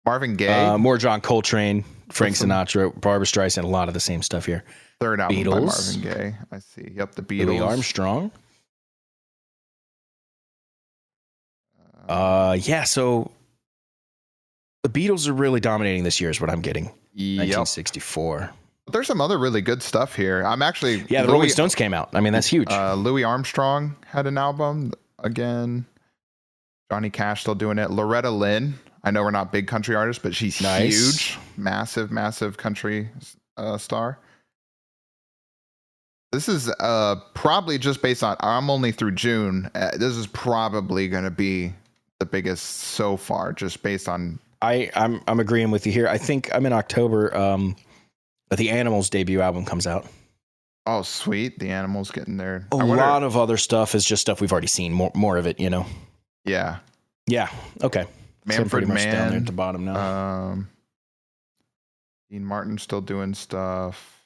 Marvin Gaye. More John Coltrane, Frank Sinatra, Barbra Streisand, a lot of the same stuff here. Third album Beatles. by Marvin Gaye. I see. Yep, the Beatles. Louis Armstrong. So the Beatles are really dominating this year is what I'm getting. Yep. 1964. There's some other really good stuff here. I'm actually... Yeah, the Rolling Stones came out. I mean, that's huge. Louis Armstrong had an album again. Johnny Cash still doing it. Loretta Lynn. I know we're not big country artists, but she's Nice. huge, massive country star. This is probably just based on, I'm only through June. This is probably going to be the biggest so far, just based on. I'm agreeing with you here. I think I'm in October. The Animals debut album comes out. Oh, sweet. The Animals getting there. A lot of other stuff is just stuff we've already seen. More of it, you know. Yeah. Yeah. Okay. So I'm Manfred pretty much Mann, down there at the bottom now. Dean Martin's still doing stuff.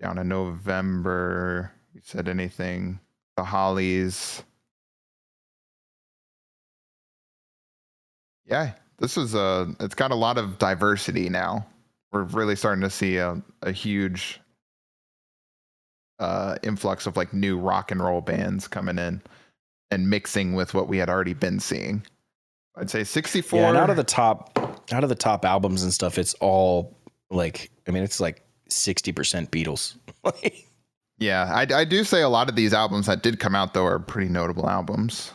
Down in November. You said anything? The Hollies. Yeah, this is it's got a lot of diversity now. We're really starting to see a huge influx of like new rock and roll bands coming in and mixing with what we had already been seeing. I'd say 64. Yeah, and out of the top albums and stuff, it's all like, I mean, it's like 60% Beatles. Yeah, I do say a lot of these albums that did come out though are pretty notable albums.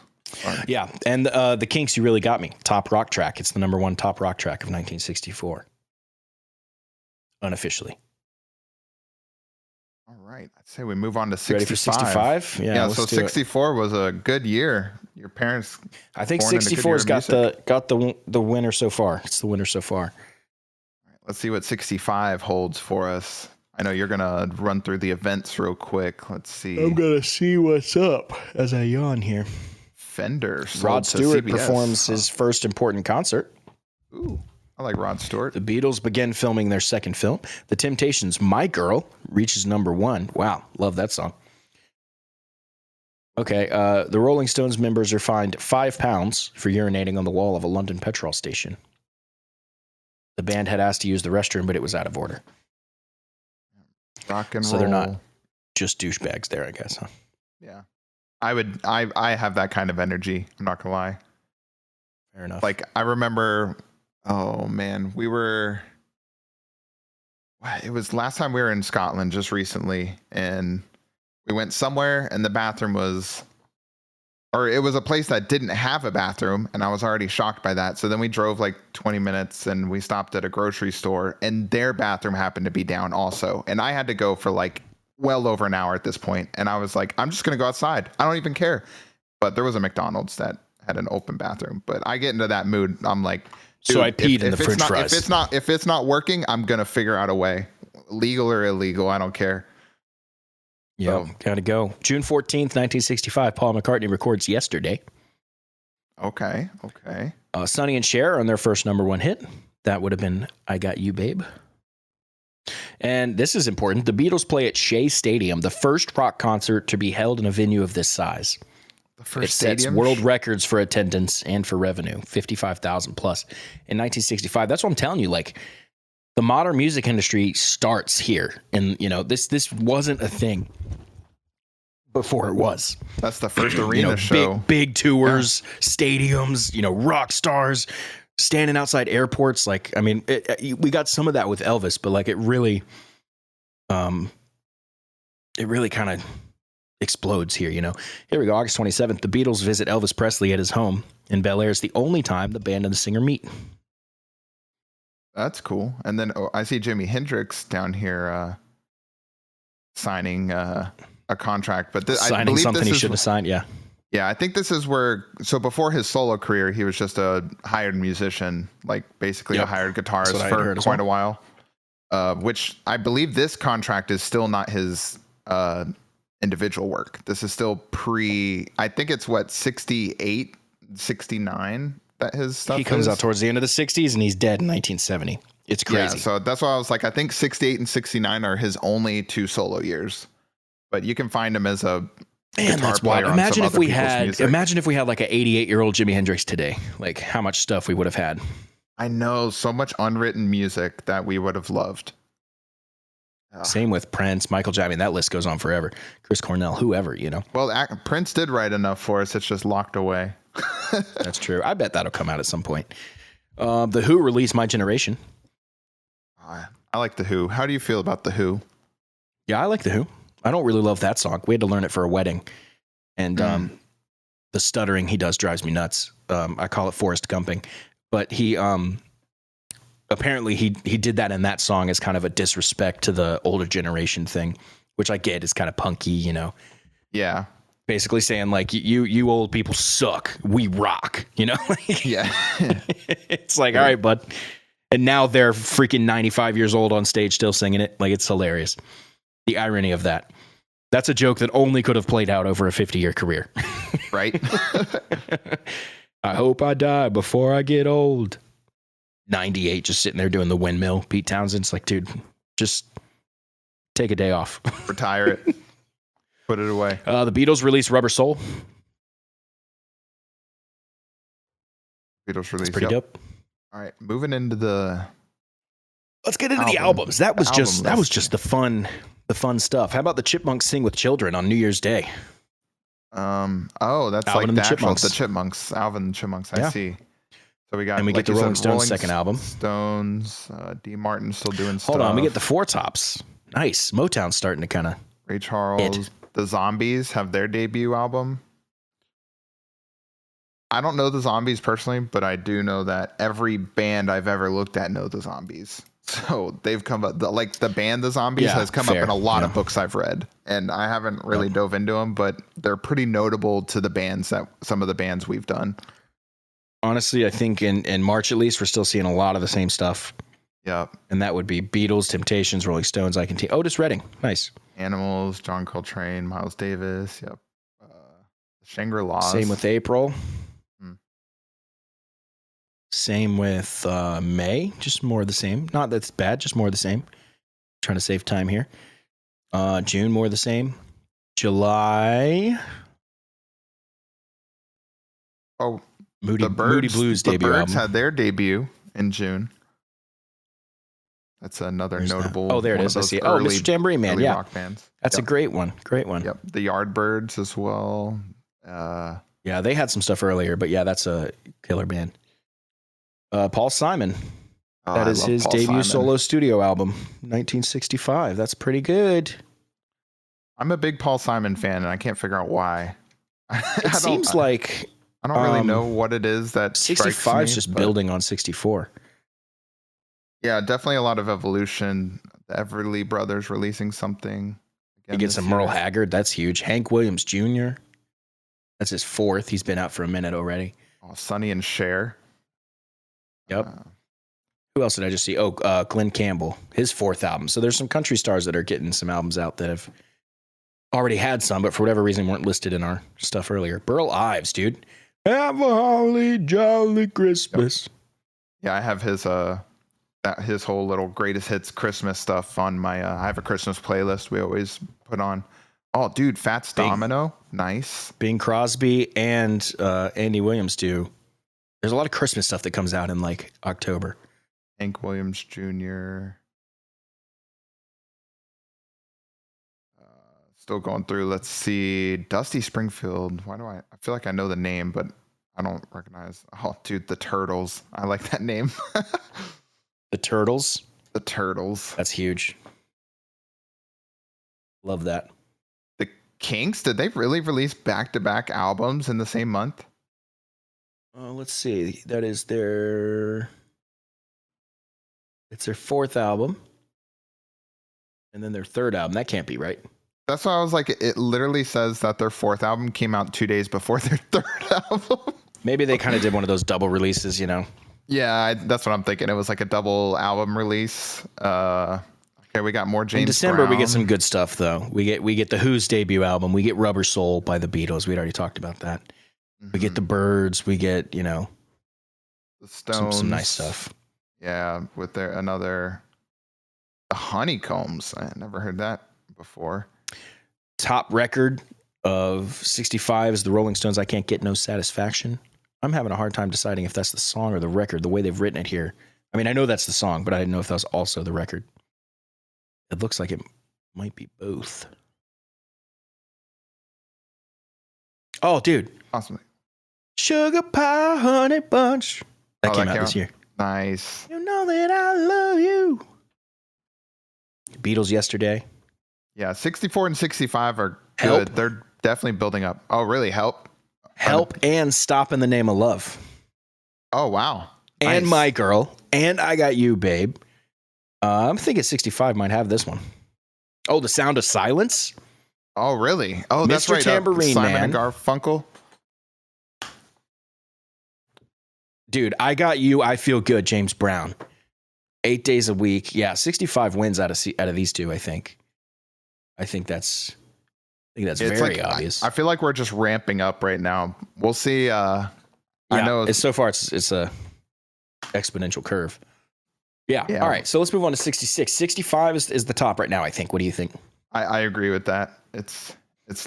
Yeah, and the Kinks, You Really Got Me, top rock track. It's the number one top rock track of 1964, unofficially. All right, I'd say we move on to 65. Ready for 65? Yeah, so 64 was a good year. Your parents, I think 64's got the winner so far. It's the winner so far. All right, let's see what 65 holds for us. I know you're gonna run through the events real quick. Let's see. I'm gonna see what's up as I yawn here. Fender. Rod Stewart performs his first important concert. Ooh, I like Rod Stewart. The Beatles begin filming their second film. The Temptations' My Girl reaches number 1. Wow, love that song. Okay, the Rolling Stones members are fined £5 for urinating on the wall of a London petrol station. The band had asked to use the restroom, but it was out of order. Rock and roll. So they're not just douchebags there, I guess, huh? Yeah. I have that kind of energy. I'm not gonna lie. Fair enough. Like I remember, oh man, it was last time we were in Scotland just recently, and we went somewhere and the bathroom it was a place that didn't have a bathroom, and I was already shocked by that. So then we drove like 20 minutes and we stopped at a grocery store, and their bathroom happened to be down also. And I had to go for like well over an hour at this point, and I was like, I'm just gonna go outside. I don't even care. But there was a McDonald's that had an open bathroom. But I get into that mood. I'm like, dude, so I peed in the French fries. If it's not working, I'm gonna figure out a way, legal or illegal. I don't care. Yeah, gotta go. June 14th, 1965. Paul McCartney records Yesterday. Okay. Sonny and Cher on their first number 1 hit. That would have been I Got You, Babe. And this is important. The Beatles play at Shea Stadium, the first rock concert to be held in a venue of this size. The first it sets stadium? world records for attendance and for revenue, 55,000 plus in 1965. That's what I'm telling you. Like, the modern music industry starts here, and you know this wasn't a thing before it was. That's the first arena show. Big tours, stadiums, rock stars standing outside airports. Like, I mean, we got some of that with Elvis, but like it really kind of explodes here. Here we go. August 27th, the Beatles visit Elvis Presley at his home in Bel Air. It's the only time the band and the singer meet. That's cool. And then I see Jimi Hendrix down here signing a contract, but signing something he should have signed. Yeah. Yeah, I think this is where. So before his solo career, he was just a hired musician, like basically a hired guitarist for quite a while. Which I believe this contract is still not his individual work. This is still I think it's 68, 69. That his stuff he comes out towards the end of the 60s and he's dead in 1970. It's crazy. Yeah, so that's why I was like, I think 68 and 69 are his only 2 solo years, but you can find him as a guitar player. Imagine if we had like an 88-year-old Jimi Hendrix today, like how much stuff we would have had. I know, so much unwritten music that we would have loved. Same with Prince, Michael Jackson. I mean, that list goes on forever. Chris Cornell, whoever, Well, Prince did write enough for us. It's just locked away. That's true. I bet that'll come out at some point. The Who released My Generation. I like The Who. How do you feel about The Who? Yeah, I like The Who. I don't really love that song. We had to learn it for a wedding. And the stuttering he does drives me nuts. I call it Forrest Gumping, but he apparently he did that in that song as kind of a disrespect to the older generation thing, which I get is kind of punky, you know. Yeah. Basically saying like you old people suck, we rock, you know. Yeah. It's like, all right, bud. And now they're freaking 95 years old on stage still singing it. Like, it's hilarious. The irony of that. That's a joke that only could have played out over a 50-year career. Right. I hope I die before I get old. 98, just sitting there doing the windmill. Pete Townsend's like, dude, just take a day off. Retire it. Put it away. The Beatles released Rubber Soul. Beatles release. It's pretty dope. All right, moving into the. Let's get into the albums. That was just the fun stuff. How about the Chipmunks sing with children on New Year's Day? Oh, that's Alvin like and the the actual Chipmunks. The Chipmunks, Alvin and the Chipmunks. I Yeah. see. So we got, And we like get the you said, Rolling Stones' second album. Stones, D. Martin still doing stuff. Hold on, we get the Four Tops. Nice. Motown's starting to kind of. Ray Charles. The Zombies have their debut album. I don't know the Zombies personally, but I do know that every band I've ever looked at know the Zombies. So they've come up, like the band The Zombies has come up in a lot of books I've read, and I haven't really dove into them, but they're pretty notable to the bands that some of the bands we've done. Honestly, I think in March at least, we're still seeing a lot of the same stuff. Yep. And that would be Beatles, Temptations, Rolling Stones, Otis Redding. Nice. Animals, John Coltrane, Miles Davis. Yep. Shangri-La's. Same with April. Same with May. Just more of the same. Not that's bad, just more of the same. Trying to save time here. June, more of the same. July. Oh, Moody Blues debut the Byrds album. had their debut in June. That's another notable. Oh, there it is. I see it. Oh, Mr. Jamboree Man. Yeah. Rock bands. That's a great one. Great one. Yep. The Yardbirds as well. Yeah, they had some stuff earlier, but yeah, that's a killer band. Paul Simon. That is his debut solo studio album, 1965. That's pretty good. I'm a big Paul Simon fan, and I can't figure out why. It seems like I don't really know what it is that 65 is just building on 64. Yeah, definitely a lot of evolution. The Everly Brothers releasing something. You get some Merle Haggard. That's huge. Hank Williams Jr. That's his fourth. He's been out for a minute already. Oh, Sonny and Cher. Yep. Who else did I just see? Oh, Glenn Campbell, his fourth album. So there's some country stars that are getting some albums out that have already had some, but for whatever reason weren't listed in our stuff earlier. Burl Ives, dude. Have a holly jolly Christmas. Yep. Yeah, I have his whole little greatest hits Christmas stuff on my. I have a Christmas playlist we always put on. Oh, dude, Fats Domino, nice. Bing Crosby and Andy Williams do. There's a lot of Christmas stuff that comes out in like October. Hank Williams Jr. Still going through. Let's see. Dusty Springfield. Why do I feel like I know the name, but I don't recognize. Oh, dude, the Turtles. I like that name. The Turtles? The Turtles. That's huge. Love that. The Kinks, did they really release back-to-back albums in the same month? Let's see. That is it's their fourth album. And then their third album. That can't be right. That's why I was like, it literally says that their fourth album came out 2 days before their third album. Maybe they kind of did one of those double releases, you know? Yeah, that's what I'm thinking. It was like a double album release. Okay, we got more James In December, Brown. we get some good stuff, though. We get the Who's debut album. We get Rubber Soul by the Beatles. We'd already talked about that. Mm-hmm. We get the Byrds. We get, the Stones. Some nice stuff. Yeah, with the Honeycombs. I never heard that before. Top record of 65 is the Rolling Stones' I Can't Get No Satisfaction. I'm having a hard time deciding if that's the song or the record, the way they've written it here. I mean, I know that's the song, but I didn't know if that was also the record. It looks like it might be both. Oh, dude. Awesome. Sugar Pie Honey Bunch. That came out this year. Nice. You know that I love you. Beatles Yesterday. Yeah, 64 and 65 are good. Help. They're definitely building up. Oh, really? Help? Help and Stop in the Name of Love. Oh, wow. And Nice. My Girl. And I Got You, Babe. I'm thinking 65 might have this one. Oh, The Sound of Silence. Oh, really? Oh, that's Mr. right. Tambourine Simon Man. and Garfunkel. Dude, I Got You, I Feel Good, James Brown. 8 days a week. Yeah, 65 wins out of these two, I think. I think that's very obvious. I feel like we're just ramping up right now. We'll see. I know so far it's a exponential curve. Yeah. All right. So let's move on to 66. 65 is the top right now, I think. What do you think? I agree with that. It's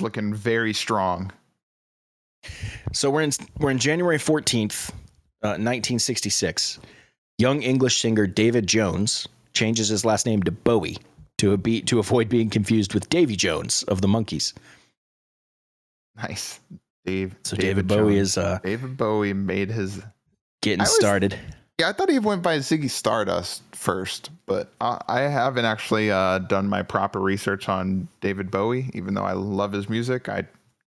looking very strong. So we're in January 14th, 1966. Young English singer David Jones changes his last name to Bowie to avoid being confused with Davy Jones of the Monkees. Nice. David Bowie Jones. is David Bowie made his getting started. Yeah, I thought he went by Ziggy Stardust first, but I haven't actually done my proper research on David Bowie, even though I love his music. I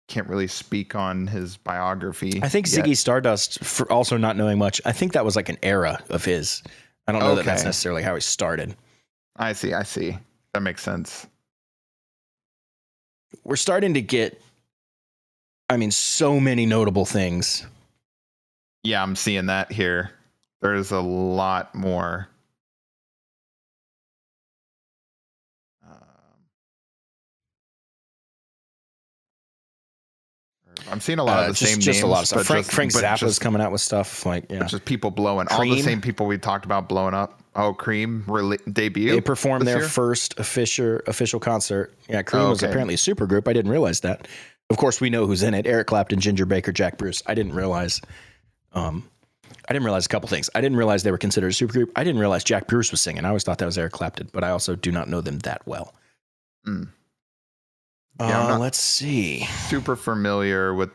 can't really speak on his biography. I think Ziggy Stardust, for also not knowing much, I think that was like an era of his. I don't know that that's necessarily how he started. I see. That makes sense. We're starting to get, so many notable things. Yeah, I'm seeing that here. There's a lot more. I'm seeing a lot of the same names. A lot of stuff. Frank Zappa's just coming out with stuff like just people blowing. Cream. All the same people we talked about blowing up. Oh, Cream debut. They performed their first official concert. Yeah, Cream was apparently a super group. I didn't realize that. Of course, we know who's in it: Eric Clapton, Ginger Baker, Jack Bruce. I didn't realize a couple things. I didn't realize they were considered a supergroup. I didn't realize Jack Bruce was singing. I always thought that was Eric Clapton, but I also do not know them that well. Yeah, let's see. Super familiar with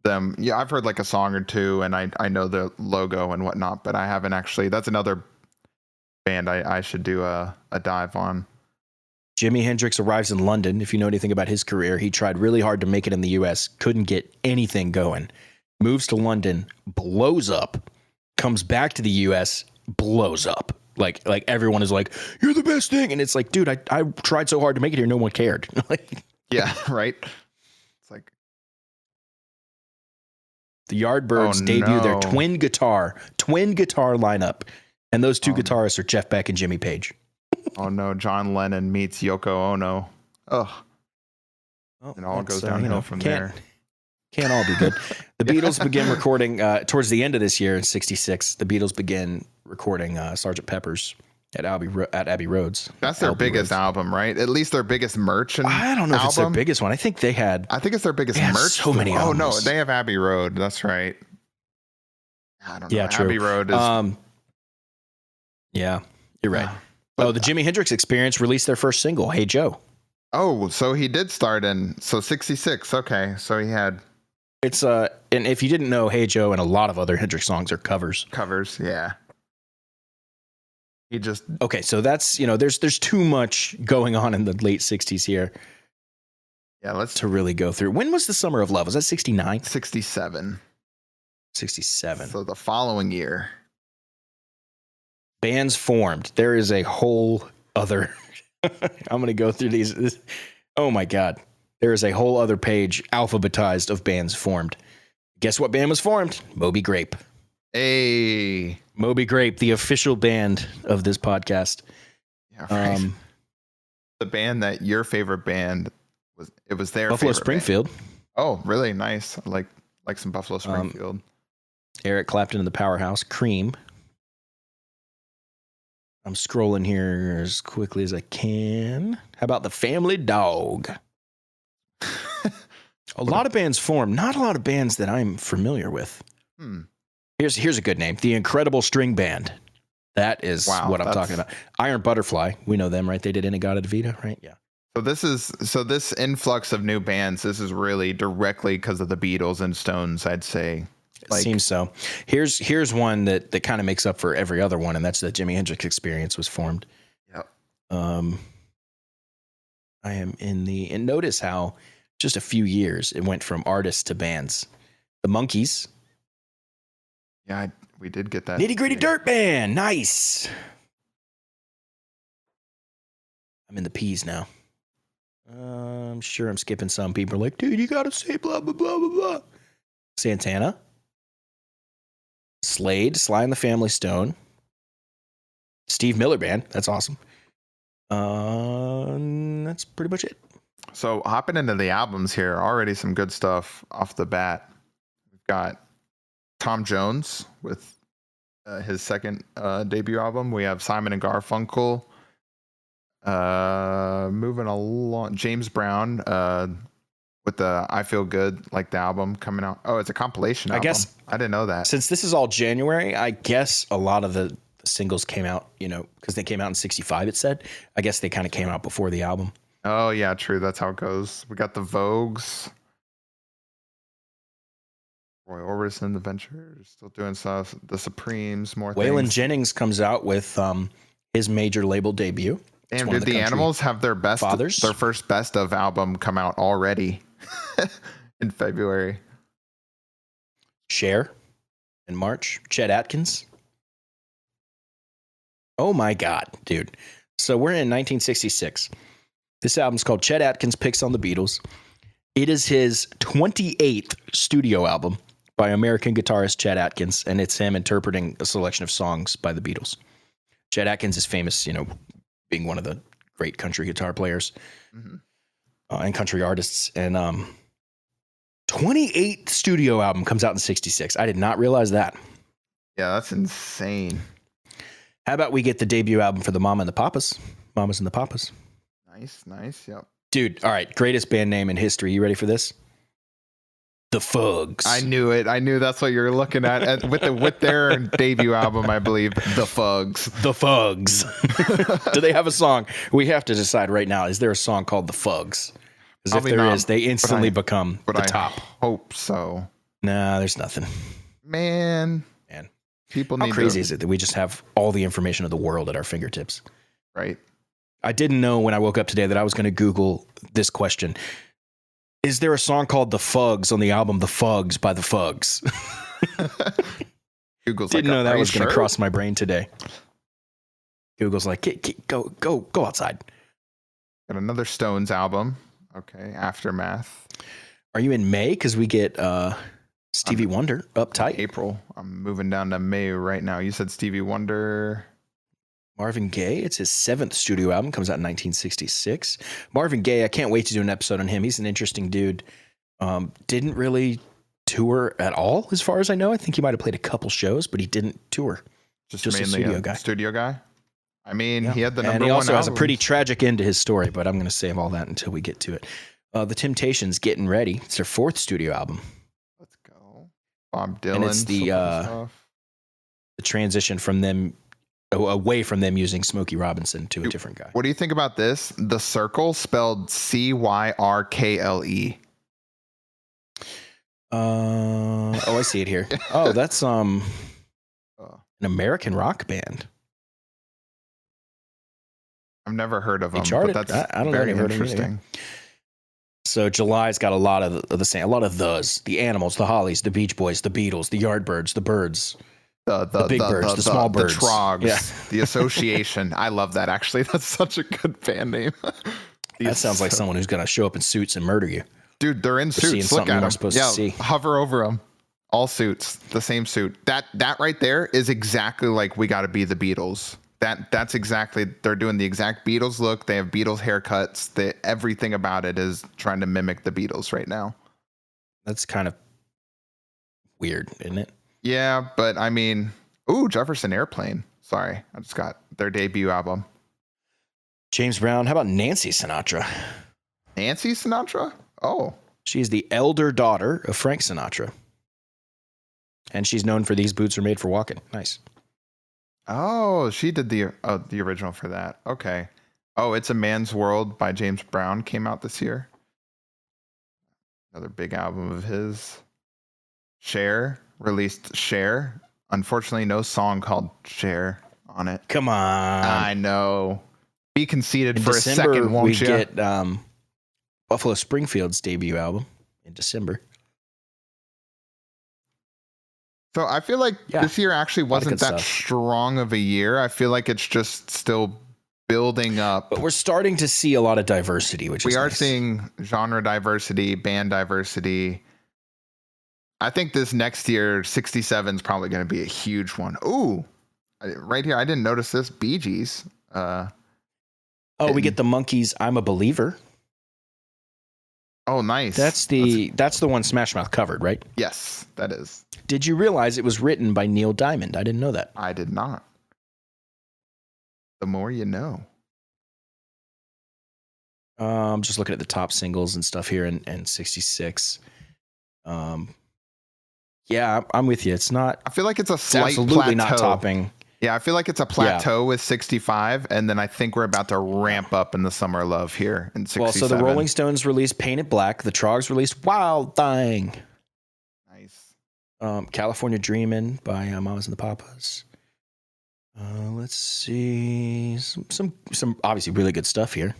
them. Yeah, I've heard like a song or two, and I know the logo and whatnot, but I haven't actually. That's another band I should do a dive on. Jimi Hendrix arrives in London. If you know anything about his career, he tried really hard to make it in the U.S., couldn't get anything going. Moves to London, blows up, comes back to the U.S., blows up. Like everyone is like, you're the best thing. And it's like, dude, I tried so hard to make it here. No one cared. Yeah, right. It's like the Yardbirds debut their twin guitar lineup. And those two guitarists are Jeff Beck and Jimmy Page. Oh no, John Lennon meets Yoko Ono. Oh, it all goes downhill from there. Can't all be good. The Beatles begin recording towards the end of this year in 66. The Beatles begin recording Sgt. Pepper's at Abbey Roads. That's their biggest album, right? At least their biggest merch. I don't know if it's their biggest one. I think they had. I think it's their biggest merch. So many albums. Oh no, they have Abbey Road. That's right. I don't know. Yeah, true. Abbey Road is. Yeah, you're right. The Jimi Hendrix Experience released their first single, "Hey Joe." Oh, so he did start in 66. Okay, so he had. It's and if you didn't know, "Hey Joe" and a lot of other Hendrix songs are covers. Covers, yeah. He just okay. So that's there's too much going on in the late 60s here. Yeah, to really go through. When was the Summer of Love? Was that 69? 67. 67. So the following year. Bands formed. There is a whole other. I'm going to go through these. Oh my God. There is a whole other page alphabetized of bands formed. Guess what band was formed? Moby Grape. Hey. Moby Grape, the official band of this podcast. Yeah, right. The band that your favorite band was, it was their Buffalo favorite Springfield. Band. Oh, really? Nice. I like some Buffalo Springfield. Eric Clapton and the Powerhouse. Cream. I'm scrolling here as quickly as I can. How about the Family Dog? A lot of bands formed. Not a lot of bands that I'm familiar with. Here's a good name. The Incredible String Band. That is what I'm talking about. Iron Butterfly. We know them, right? They did In-A-Gadda-Da-Vida, right? Yeah. So this influx of new bands, this is really directly because of the Beatles and Stones, I'd say. It seems so. Here's one that kind of makes up for every other one, and that's the Jimi Hendrix Experience was formed. Yep. I am and notice how just a few years it went from artists to bands. The Monkees. Yeah, we did get that. Nitty Gritty Dirt Band. Nice. I'm in the P's now. I'm sure I'm skipping some. People are like, dude, you got to say blah, blah, blah, blah, blah. Santana. Slade. Sly and the Family Stone. Steve Miller Band. That's awesome. That's pretty much it. So hopping into the albums here, already some good stuff off the bat. We've got Tom Jones with his second debut album. We have Simon and Garfunkel. Moving along, James Brown with the I Feel Good, like the album coming out. Oh, it's a compilation album. I guess I didn't know that. Since this is all January, I guess a lot of the singles came out, because they came out in 65, it said. I guess they kind of came out before the album. Oh, yeah, true. That's how it goes. We got the Vogues. Roy Orbison, The Ventures, still doing stuff. The Supremes, more Waylon things. Jennings comes out with his major label debut. Damn, did the Animals have their first best of album come out already in February? Cher in March. Chet Atkins. Oh my God, dude. So we're in 1966. This album's called Chet Atkins Picks on the Beatles. It is his 28th studio album by American guitarist Chet Atkins, and it's him interpreting a selection of songs by the Beatles. Chet Atkins is famous, being one of the great country guitar players and country artists. And 28th studio album comes out in 66. I did not realize that. Yeah, that's insane. How about we get the debut album for the Mamas and the Papas? Nice. Yep. Dude, all right. Greatest band name in history. You ready for this? The Fugs. I knew it. I knew that's what you were looking at with their debut album, I believe. The Fugs. The Fugs. Do they have a song? We have to decide right now. Is there a song called The Fugs? Because if there is, they instantly become the top. I hope so. Nah, there's nothing. Man. People need. How crazy is it that we just have all the information of the world at our fingertips? Right. I didn't know when I woke up today that I was going to Google this question. Is there a song called The Fugs on the album The Fugs by The Fugs? Google's didn't know that was going to cross my brain today. Google's like, go outside. Got another Stones album. Okay, Aftermath. Are you in May? Because we get Stevie Wonder, Uptight. April. I'm moving down to May right now. You said Stevie Wonder. Marvin Gaye, it's his 7th studio album, comes out in 1966. Marvin Gaye, I can't wait to do an episode on him. He's an interesting dude. Didn't really tour at all, as far as I know. I think he might have played a couple shows, but he didn't tour. Just mainly a studio guy. I mean, he had the number one. And he also has a album. pretty tragic end to his story, but I'm going to save all that until we get to it. The Temptations, Getting Ready. It's their 4th studio album. Let's go. Bob Dylan. And it's the transition from them, away from them using Smokey Robinson to a different guy. What do you think about this? The Circle, spelled Cyrkle. I see it here. Oh, that's an American rock band. I've never heard of them, charted. but that's I don't very know interesting. So July's got a lot of the same, a lot of those: the Animals, the Hollies, the Beach Boys, the Beatles, the Yardbirds, the Birds. The big birds, the small birds. The Trogs, the Association. I love that, actually. That's such a good band name. That sounds like someone who's going to show up in suits and murder you. Dude, they're in suits. Look at them. To see. Hover over them. All suits, the same suit. That right there is exactly like We Gotta Be the Beatles. That's exactly, they're doing the exact Beatles look. They have Beatles haircuts. Everything about it is trying to mimic the Beatles right now. That's kind of weird, isn't it? Yeah, but I mean, Jefferson Airplane. Sorry, I just got their debut album. James Brown. How about Nancy Sinatra? Nancy Sinatra? Oh. She's the elder daughter of Frank Sinatra. And she's known for These Boots Are Made for Walking. Nice. Oh, she did the original for that. Okay. Oh, It's a Man's World by James Brown came out this year. Another big album of his. Cher released Cher. Unfortunately, no song called Cher on it. Come on. I know. Be conceited in for December, a second, won't you? We get Buffalo Springfield's debut album in December. So I feel like this year actually wasn't that stuff. strong of a year. I feel like it's just still building up. But we're starting to see a lot of diversity, which we is are nice. seeing genre diversity, band diversity. I think this next year, 67 is probably going to be a huge one. Ooh, right here. I didn't notice this. Bee Gees. We get the Monkees. I'm a Believer. Oh, nice. That's the one Smash Mouth covered, right? Yes, that is. Did you realize it was written by Neil Diamond? I didn't know that. I did not. The more you know. I'm just looking at the top singles and stuff here and 66. Yeah, I'm with you. It's not. I feel like it's a slight absolutely plateau. Not topping. Yeah, I feel like it's a plateau with 65, and then I think we're about to ramp up in the Summer Love here in 67. Well, so the Rolling Stones released Painted Black. The Trogs released Wild Thing. Nice. California Dreamin' by Mamas and the Papas. Let's see. Some obviously really good stuff here.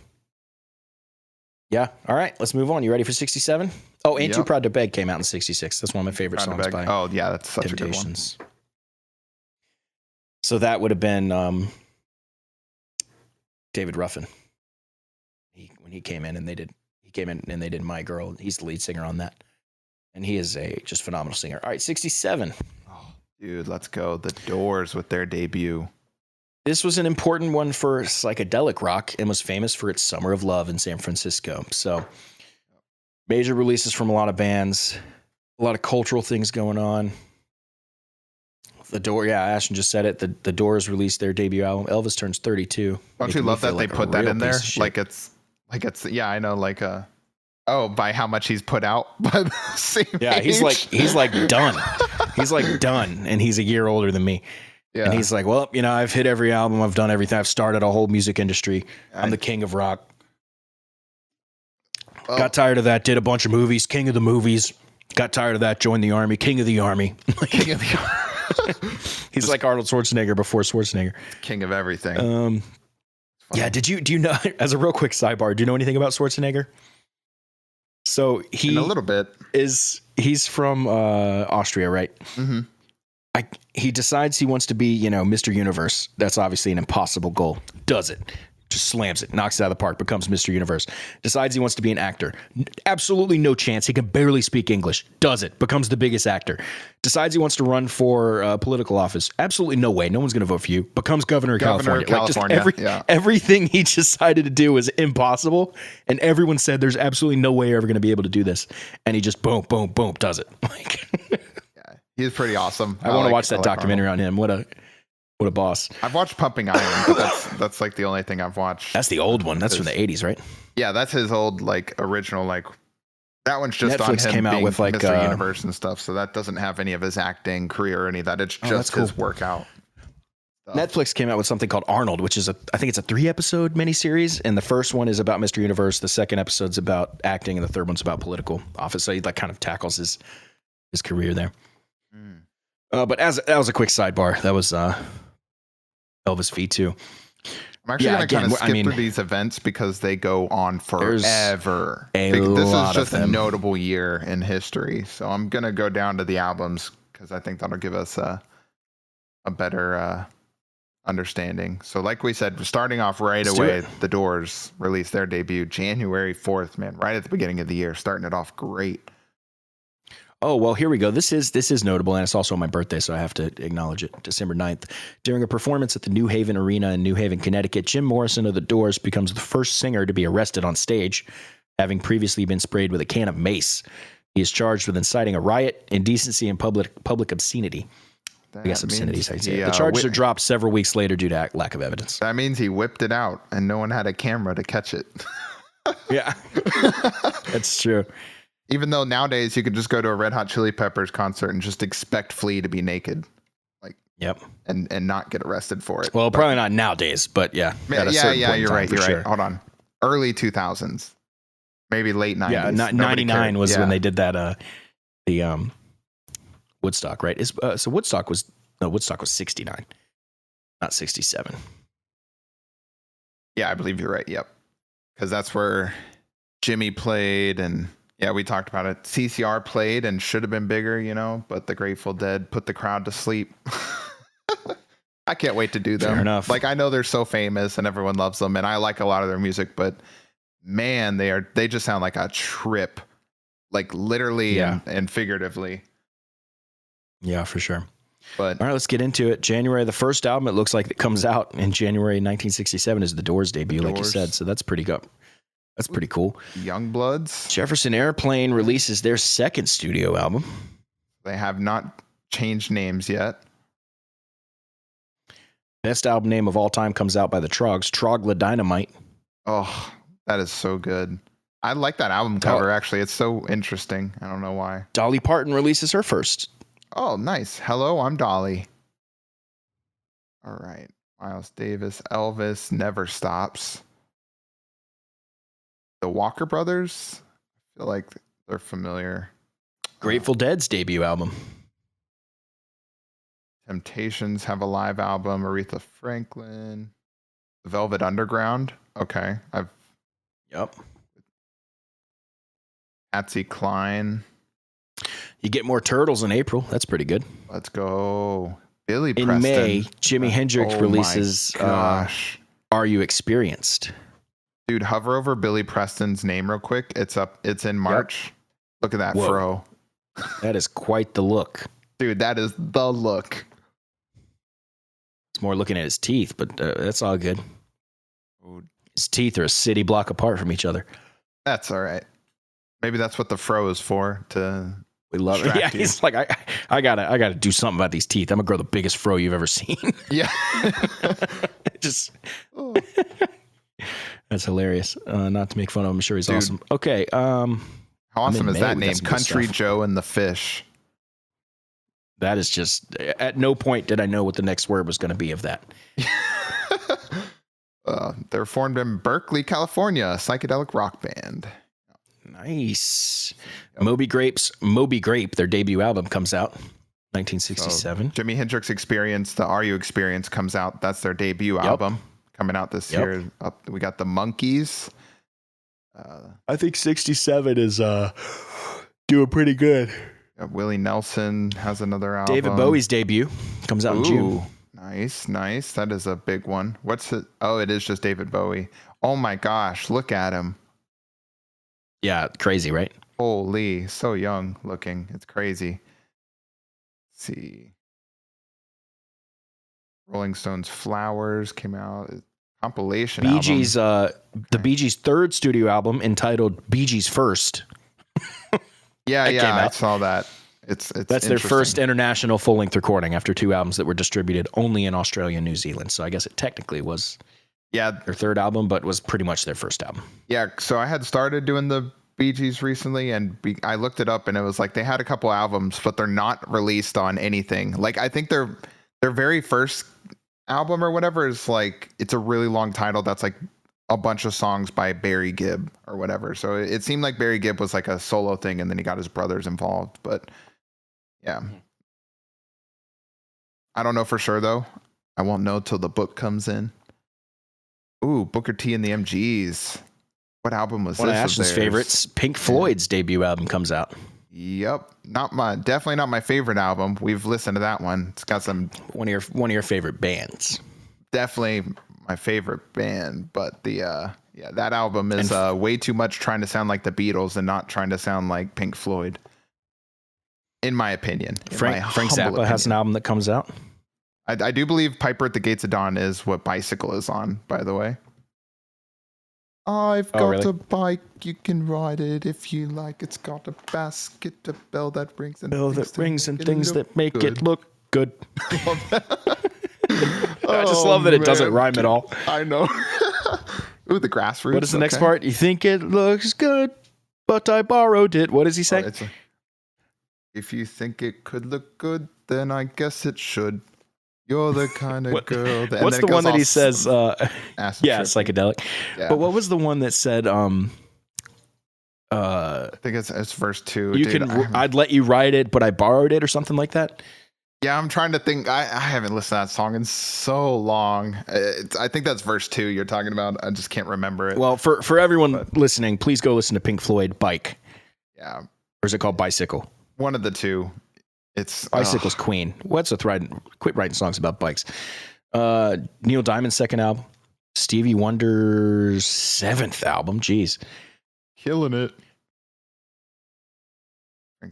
Yeah. All right. Let's move on. You ready for 67? Oh, Ain't Too Proud to Beg came out in 66. That's one of my favorite songs by Oh, yeah. That's such a good one. So that would have been David Ruffin. When he came in and they did My Girl. He's the lead singer on that. And he is a just phenomenal singer. All right, 67. Oh, dude, let's go. The Doors with their debut. This was an important one for psychedelic rock and was famous for its Summer of Love in San Francisco. So major releases from a lot of bands, a lot of cultural things going on. Ashton just said it. The Doors released their debut album. Elvis turns 32. Don't you love that they put that in there? Like it's yeah, I know, like by how much he's put out by the same age. he's like done. He's like done, and he's a year older than me. Yeah. And he's like, well, I've hit every album, I've done everything, I've started a whole music industry. I'm the king of rock. Oh. Got tired of that, did a bunch of movies, king of the movies. Got tired of that, joined the army, king of the army. King of the army. He's like Arnold Schwarzenegger before Schwarzenegger. King of everything. Yeah, do you know, as a real quick sidebar, do you know anything about Schwarzenegger? So in a little bit. He's from Austria, right? Mm-hmm. He decides he wants to be, Mr. Universe. That's obviously an impossible goal. Does it. Just slams it, knocks it out of the park, becomes Mr. Universe. Decides he wants to be an actor. Absolutely no chance. He can barely speak English. Does it. Becomes the biggest actor. Decides he wants to run for political office. Absolutely no way. No one's going to vote for you. Becomes governor of California. Everything he decided to do was impossible. And everyone said there's absolutely no way you're ever going to be able to do this. And he just boom, boom, boom, does it. He's pretty awesome. I want to watch that documentary on him. What a boss. I've watched Pumping Iron, but that's like the only thing I've watched. That's the old one. That's from the 80s, right? Yeah, that's his old original that one's just Netflix on him came out being with Mr. Universe and stuff. So that doesn't have any of his acting career or any of that. It's just his workout. Netflix came out with something called Arnold, which is I think it's a 3-episode miniseries, and the first one is about Mr. Universe, the second episode's about acting, and the third one's about political office. So he kind of tackles his career there. But that was a quick sidebar. That was Elvis V2. I'm actually going to kind of skip through these events because they go on forever. This is just a notable year in history. So I'm going to go down to the albums because I think that'll give us a better understanding. So like we said, starting off right away, the Doors released their debut January 4th, man, right at the beginning of the year, starting it off great. Oh, well, here we go. This is notable, and it's also my birthday, so I have to acknowledge it. December 9th. During a performance at the New Haven Arena in New Haven, Connecticut, Jim Morrison of the Doors becomes the first singer to be arrested on stage, having previously been sprayed with a can of mace. He is charged with inciting a riot, indecency, and public obscenity. I guess obscenity is how you say it. The charges are dropped several weeks later due to lack of evidence. That means he whipped it out, and no one had a camera to catch it. Yeah, that's true. Even though nowadays you could just go to a Red Hot Chili Peppers concert and just expect Flea to be naked, and not get arrested for it. Well, probably not nowadays, but yeah. You're right. Hold on. Early 2000s, maybe late 90s. Yeah, 99 was when they did that. The Woodstock, right? So Woodstock was 69, not 67. Yeah, I believe you're right. Yep, because that's where Jimmy played and. Yeah, we talked about it. CCR played and should have been bigger, but the Grateful Dead put the crowd to sleep. I can't wait to do them. Fair enough. Like, I know they're so famous and everyone loves them, and I like a lot of their music, but man, they just sound like a trip, like literally and figuratively. Yeah, for sure. But all right, let's get into it. January, the first album it looks like it comes out in January 1967 is the Doors debut, like you said. So that's pretty good. That's pretty cool. Youngbloods. Jefferson Airplane releases their second studio album. They have not changed names yet. Best album name of all time comes out by the Trogs, Trogla Dynamite. Oh, that is so good. I like that album cover, actually. It's so interesting. I don't know why. Dolly Parton releases her first. Oh, nice. Hello, I'm Dolly. All right. Miles Davis, Elvis, Never Stops. The Walker Brothers, I feel like they're familiar. Grateful Dead's debut album. Temptations have a live album. Aretha Franklin. The Velvet Underground. Okay. Yep. Patsy Cline. You get more Turtles in April. That's pretty good. Let's go. Billy Preston. In May, Jimi Hendrix releases Are You Experienced? Dude, hover over Billy Preston's name real quick. It's in March. Yep. Look at that fro. That is quite the look. Dude, that is the look. It's more looking at his teeth, but that's all good. His teeth are a city block apart from each other. That's all right. Maybe that's what the fro is for, to we love it. Yeah, he's like, I gotta do something about these teeth. I'm gonna grow the biggest fro you've ever seen. Yeah. Just that's hilarious. Not to make fun of him. I'm sure he's awesome. Okay. How awesome is that name? Country stuff. Joe and the Fish. That is just, at no point did I know what the next word was going to be of that. They're formed in Berkeley, California, a psychedelic rock band. Nice. Yep. Moby Grape, their debut album comes out 1967. So, Jimi Hendrix Experience, the Are You Experience comes out. That's their debut album coming out this year. We got the Monkees. I think 67 is doing pretty good. Willie Nelson has another album. David Bowie's debut comes out in June. Nice. That is a big one. What's it? Oh, it is just David Bowie. Oh my gosh, look at him. Yeah, crazy, right? Holy, so young looking. It's crazy. Let's see. Rolling Stones Flowers came out. Compilation Bee Gees, the Bee Gees' third studio album entitled Bee Gees First. I saw that. That's their first international full-length recording after 2 albums that were distributed only in Australia and New Zealand. So I guess it technically was their third album, but was pretty much their first album. Yeah, so I had started doing the Bee Gees recently, and I looked it up, and it was like they had a couple albums, but they're not released on anything. Like, I think their very first album or whatever is like, it's a really long title that's like a bunch of songs by Barry Gibb or whatever. So it seemed like Barry Gibb was like a solo thing, and then he got his brothers involved. But yeah, I don't know for sure though. I won't know till the book comes in. Ooh, Booker T and the MGs. What album was this? One of Ashton's favorites, Pink Floyd's debut album comes out. Yep, definitely not my favorite album. We've listened to that one. It's got some one of your favorite bands. Definitely my favorite band, but that album is way too much trying to sound like the Beatles and not trying to sound like Pink Floyd, in my opinion. Frank Zappa has an album that comes out. I do believe Piper at the Gates of Dawn is what Bicycle is on, by the way. I've got a bike, you can ride it if you like. It's got a basket, a bell that rings and things that make it look good. I just love that it doesn't rhyme at all. I know. Ooh, the Grassroots. What is the next part? You think it looks good, but I borrowed it. What does he say? If you think it could look good, then I guess it should. You're the kind of girl that... What's the one that he says? Psychedelic. Yeah. But what was the one that said... I think it's verse 2. I'd let you write it, but I borrowed it or something like that. Yeah, I'm trying to think. I haven't listened to that song in so long. I think that's verse 2 you're talking about. I just can't remember it. Well, for everyone listening, please go listen to Pink Floyd, Bike. Yeah. Or is it called Bicycle? One of the two. It's Bicycle's Queen. What's with quit writing songs about bikes? Neil Diamond's second album. Stevie Wonder's 7th album. Jeez. killing it.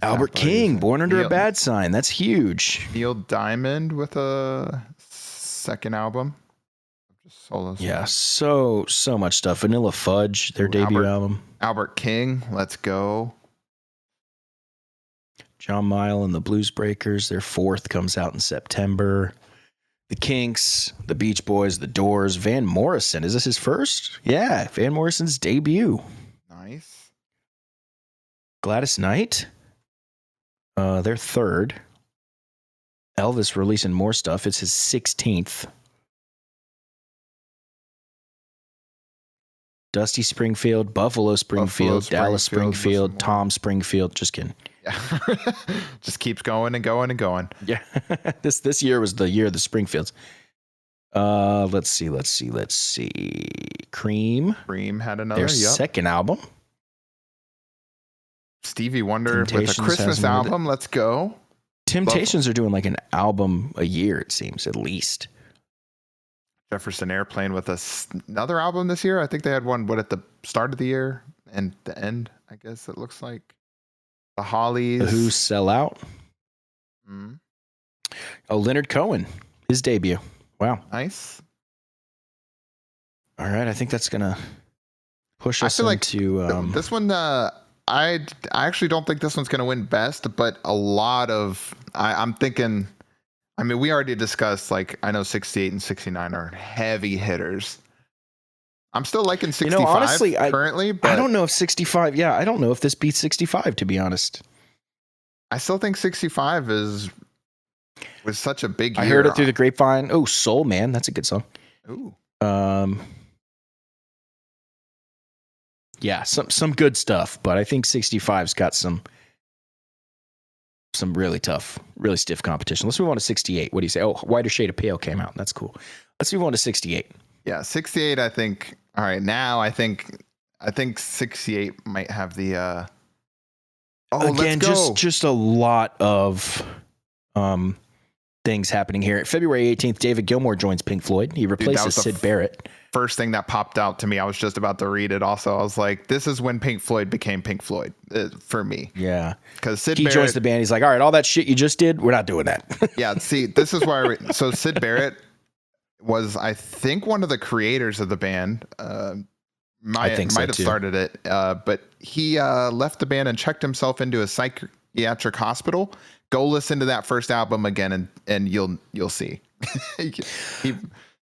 Albert King, Born Under a Bad Sign. That's huge. Neil Diamond with a second album. Just solo. Yeah, so much stuff. Vanilla Fudge, their debut album. Albert King, let's go. John Mayall and the Blues Breakers, their 4th comes out in September. The Kinks, the Beach Boys, the Doors, Van Morrison. Is this his first? Yeah, Van Morrison's debut. Nice. Gladys Knight, their 3rd. Elvis releasing more stuff. It's his 16th. Dusty Springfield, Buffalo Springfield, Dallas Springfield, Tom Springfield. Just kidding. Yeah. Just keeps going and going and going. Yeah. This year was the year of the Springfields. Let's see. Cream had another. Their second album. Stevie Wonder with a Christmas album. Let's go. Temptations are doing like an album a year, it seems, at least. Jefferson Airplane with another album this year. I think they had one at the start of the year and the end, I guess it looks like. The Hollies. The Who Sell Out. Mm-hmm. Oh, Leonard Cohen, his debut. Wow. Nice. All right, I think that's going to push us into... this one, I actually don't think this one's going to win best, but a lot of... I'm thinking... I mean, we already discussed, like, I know 68 and 69 are heavy hitters. I'm still liking 65 honestly, currently, but I don't know if 65, I don't know if this beats 65, to be honest. I still think 65 was such a big year. I heard it through the grapevine. Oh, Soul Man, that's a good song. Ooh. Yeah, some good stuff, but I think 65's got some really tough, really stiff competition. Let's move on to 68. What do you say? Oh, Whiter Shade of Pale came out. That's cool. Let's move on to 68. Yeah, 68, I think. All right, now I think 68 might have the again, let's go. just a lot of things happening here. February 18th, David Gilmour joins Pink Floyd. He replaces Syd Barrett. First thing that popped out to me. I was just about to read it also. I was like, this is when Pink Floyd became Pink Floyd for me. Yeah. Because He joins the band. He's like, all right, all that shit you just did, we're not doing that. Yeah, see, this is why. So Syd Barrett was, I think, one of the creators of the band. Might have started it. But he left the band and checked himself into a psychiatric hospital. Go listen to that first album again and you'll see.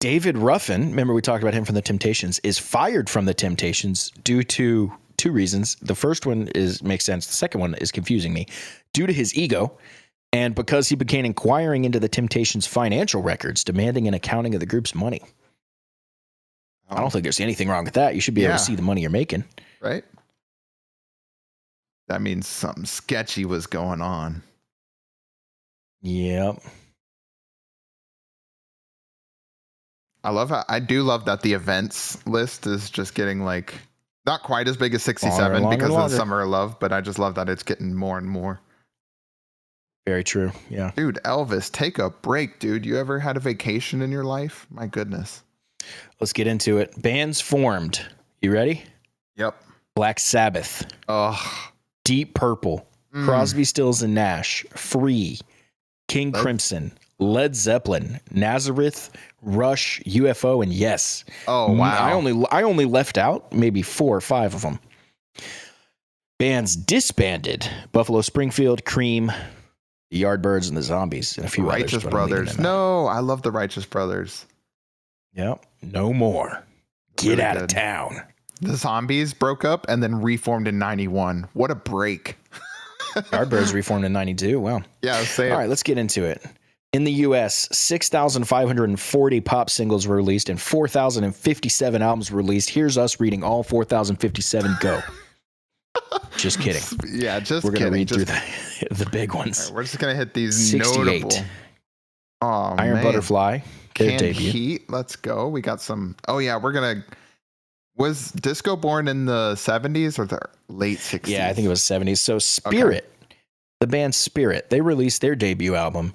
David Ruffin, remember we talked about him from the Temptations, is fired from the Temptations due to 2 reasons. The first one makes sense. The second one is confusing me. Due to his ego, and because he began inquiring into the Temptations' financial records, demanding an accounting of the group's money. I don't think there's anything wrong with that. You should be able to see the money you're making. Right? That means something sketchy was going on. Yep. I do love that the events list is just getting like not quite as big as 67 because of the Summer of Love, but I just love that it's getting more and more. Very true. Yeah. Dude, Elvis, take a break, dude. You ever had a vacation in your life? My goodness. Let's get into it. Bands formed. You ready? Yep. Black Sabbath. Oh. Deep Purple. Crosby, Stills and Nash. Free. King Crimson. Led Zeppelin, Nazareth, Rush, UFO, and Yes. Oh wow! I only left out maybe 4 or 5 of them. Bands disbanded: Buffalo Springfield, Cream, the Yardbirds, and the Zombies, and a few Righteous Brothers. No, I love the Righteous Brothers. Yep. No more. Get out of town. The Zombies broke up and then reformed in 91. What a break! Yardbirds reformed in 92. Wow. Yeah. All right, let's get into it. In the U.S., 6,540 pop singles were released and 4,057 albums were released. Here's us reading all 4,057. Go. Just kidding. Yeah, just We're kidding. We're going to read through the big ones. Right, we're just going to hit these 68. notable. Oh, Iron Butterfly, their Canned debut. Heat, let's go. We got some. Oh, yeah, we're going to. Was disco born in the 70s or the late 60s? Yeah, I think it was 70s. So Spirit, the band Spirit, they released their debut album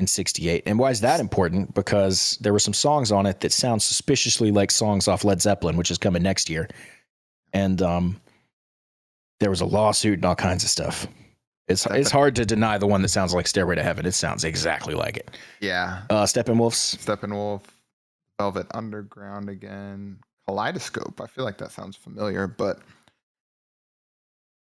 in 68. And why is that important? Because there were some songs on it that sound suspiciously like songs off Led Zeppelin, which is coming next year. And there was a lawsuit and all kinds of stuff. It's hard to deny the one that sounds like Stairway to Heaven. It sounds exactly like it. Yeah. Steppenwolf, Velvet Underground again. Kaleidoscope. I feel like that sounds familiar, but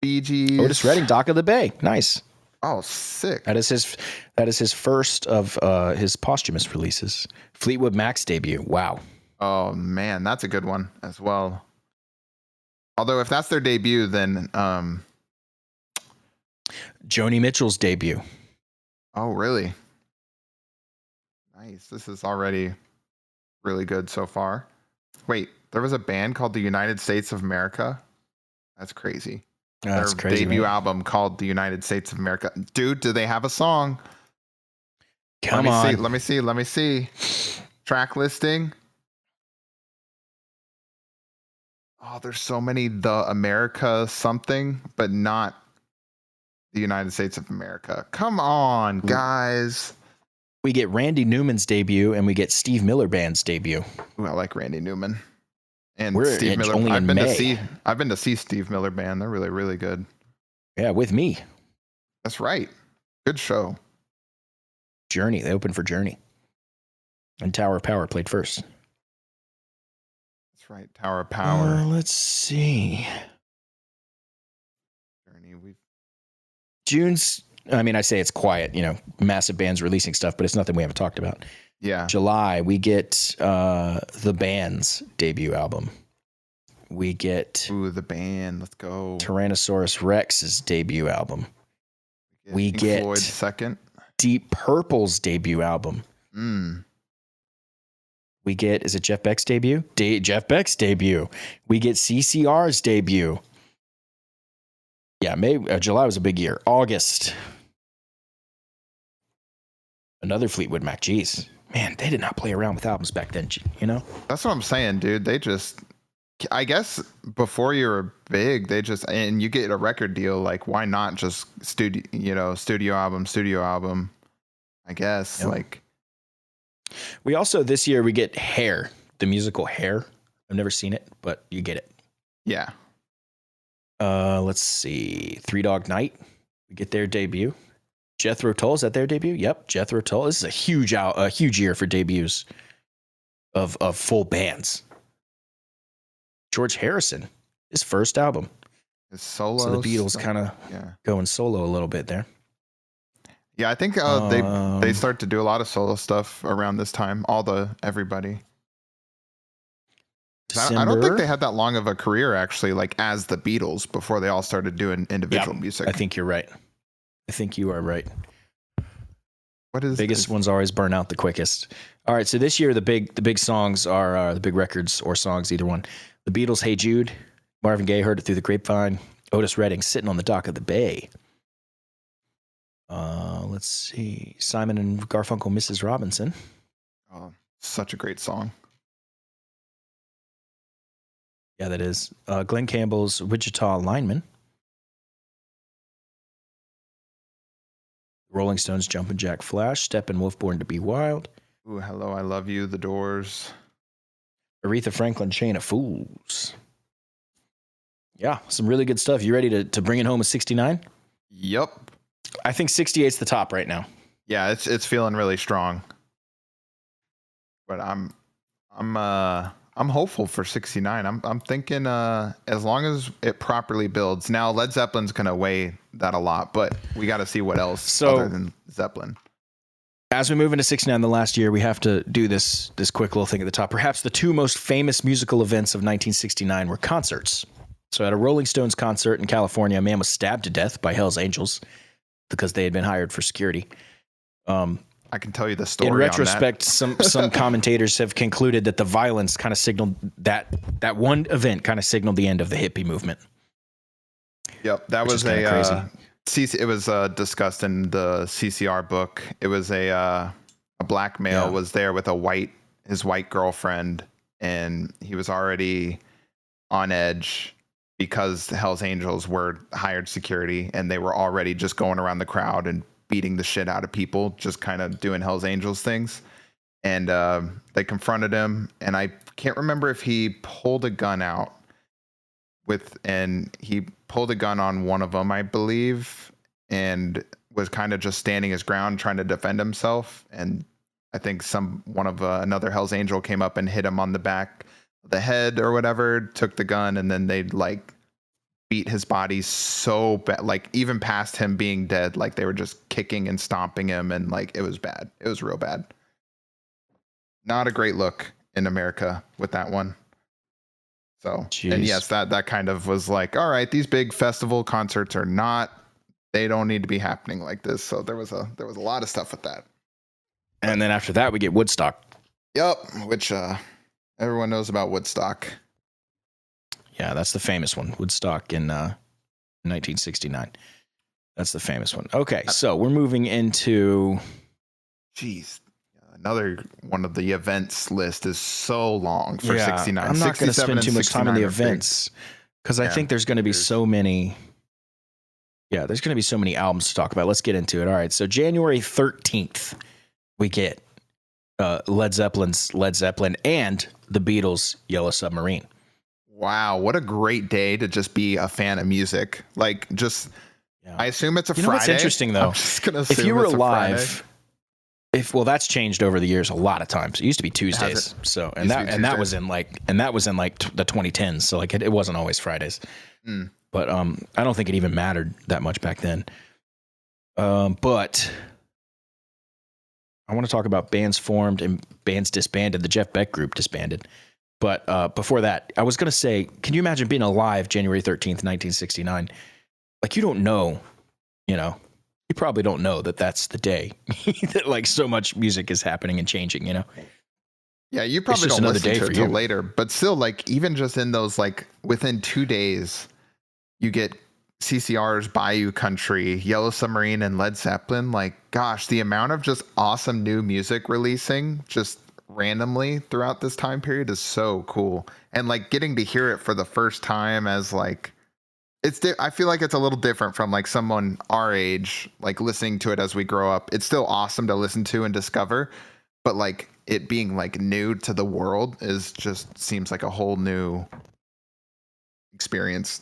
Bee Gees. Otis Redding, Dock of the Bay. Nice. Oh, sick. That is his first of his posthumous releases. Fleetwood Mac's debut. Wow. Oh man, that's a good one as well. Although if that's their debut, then Joni Mitchell's debut. Oh, really? Nice. This is already really good so far. Wait, there was a band called the United States of America? That's crazy. That's Their crazy, debut man. album called The United States of America. Dude, do they have a song? Come on. Let me see. Track listing. Oh, there's so many The America something, but not the United States of America. Come on, guys. We get Randy Newman's debut and we get Steve Miller Band's debut. Ooh, I like Randy Newman. And We're Steve Miller. only in May. I've been to see Steve Miller Band. They're really, really good. Yeah, with me. That's right. Good show. Journey. They opened for Journey. And Tower of Power played first. That's right. Tower of Power. Let's see. Journey. June's, I mean, I say it's quiet, massive bands releasing stuff, but it's nothing we haven't talked about. Yeah. July, we get the band's debut album. We get The Band. Let's go. Tyrannosaurus Rex's debut album. We get Floyd's second. Deep Purple's debut album. We get, is it Jeff Beck's debut? Jeff Beck's debut. We get CCR's debut. Yeah, July was a big year. August. Another Fleetwood Mac. Jeez. Man, they did not play around with albums back then, That's what I'm saying, dude. They just, I guess before you were big, and you get a record deal, like why not just studio album, I guess. Yep. Like we also, this year, we get Hair, the musical Hair. I've never seen it, but you get it. Yeah. Let's see. Three Dog Night. We get their debut. Jethro Tull, is that their debut? Yep, Jethro Tull. This is a huge year for debuts of full bands. George Harrison, his first album. His solo. So the Beatles kind of going solo a little bit there. Yeah, I think they start to do a lot of solo stuff around this time. Everybody. I don't think they had that long of a career actually, like as the Beatles before they all started doing individual music. I think you're right. I think you are right. What is biggest ones always burn out the quickest. All right, so this year the big songs are the big records or songs, either one. The Beatles' "Hey Jude," Marvin Gaye, "Heard It Through the Grapevine," Otis Redding, "Sitting on the Dock of the Bay." Let's see, Simon and Garfunkel, "Mrs. Robinson." Oh, such a great song. Yeah, that is. Glenn Campbell's "Wichita Lineman." Rolling Stones' "Jumpin' Jack Flash." Steppenwolf, "Born to Be Wild." Ooh, Hello, I Love You, The Doors. Aretha Franklin, "Chain of Fools." Yeah, some really good stuff. You ready to bring it home with 69? Yep. I think 68's the top right now. Yeah, it's feeling really strong. But I'm hopeful for 69. I'm thinking as long as it properly builds. Now Led Zeppelin's gonna weigh that a lot, but we got to see what else other than Zeppelin. As we move into 69, the last year, we have to do this quick little thing at the top. Perhaps the two most famous musical events of 1969 were concerts. So at a Rolling Stones concert in California, a man was stabbed to death by Hell's Angels because they had been hired for security. I can tell you the story. In retrospect, on that. some commentators have concluded that the violence kind of signaled that one event kind of signaled the end of the hippie movement. Yep, that was crazy. It was discussed in the CCR book. It was a black male was there with his white girlfriend, and he was already on edge because the Hells Angels were hired security and they were already just going around the crowd and beating the shit out of people, just kind of doing Hells Angels things. And they confronted him, and I can't remember if he pulled a gun out and he pulled a gun on one of them, I believe, and was kind of just standing his ground trying to defend himself. And I think another Hells Angel came up and hit him on the back of the head or whatever, took the gun, and then they like beat his body so bad, like even past him being dead, like they were just kicking and stomping him, and like it was bad. It was real bad. Not a great look in America with that one. So, Jeez. And yes, that kind of was like, all right, these big festival concerts they don't need to be happening like this. So there was a lot of stuff with that. And then after that, we get Woodstock. Yep, which everyone knows about Woodstock. Yeah, that's the famous one. Woodstock in 1969. That's the famous one. Okay, so we're moving into... Jeez. Another one of the events list is so long for 69. I'm not going to spend too much time in the events because I think there's going to be so many. Yeah, there's going to be so many albums to talk about. Let's get into it. All right. So January 13th, we get Led Zeppelin and the Beatles' Yellow Submarine. Wow. What a great day to just be a fan of music. Like I assume it's a Friday. You know what's interesting though? I'm just gonna assume if you were it's alive... that's changed over the years a lot of times. It used to be Tuesdays. So that was in like the 2010s. So like it wasn't always Fridays. But I don't think it even mattered that much back then. But I want to talk about bands formed and bands disbanded. The Jeff Beck group disbanded. But before that, I was going to say, can you imagine being alive January 13th, 1969? Like you don't know, you probably don't know that that's the day that like so much music is happening and changing, Yeah, you probably don't listen to it till later, but still, like even just in those, like within 2 days, you get CCR's Bayou Country, Yellow Submarine, and Led Zeppelin. Like, gosh, the amount of just awesome new music releasing just randomly throughout this time period is so cool. And like getting to hear it for the first time as like, I feel like it's a little different from like someone our age, like listening to it as we grow up. It's still awesome to listen to and discover, but like it being like new to the world seems like a whole new experience.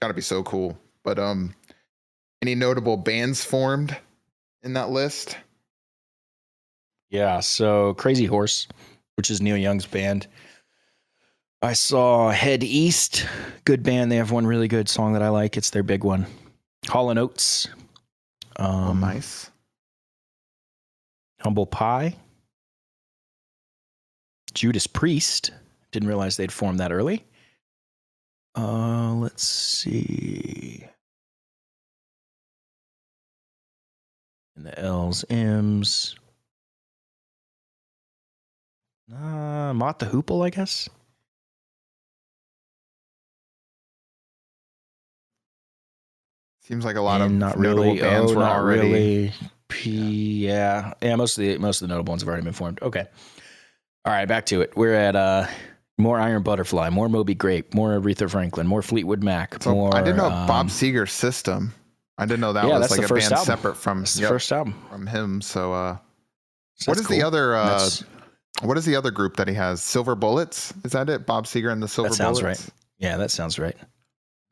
Gotta be so cool. But any notable bands formed in that list? Yeah, so Crazy Horse, which is Neil Young's band. I saw Head East, good band. They have one really good song that I like. It's their big one. Hall & Oates. Nice. Humble Pie. Judas Priest. Didn't realize they'd formed that early. Let's see. And the L's, M's. Mott the Hoople, I guess. Seems like a lot of notable bands were already. Yeah. Most of the notable ones have already been formed. Okay. All right, back to it. We're at more Iron Butterfly, more Moby Grape, more Aretha Franklin, more Fleetwood Mac. So more. I didn't know Bob Seger's System. I didn't know that was like a band separate from the first album from him. So, what is the other? What is the other group that he has? Silver Bullets? Is that it? Bob Seger and the Silver Bullets? That sounds right. Yeah, that sounds right.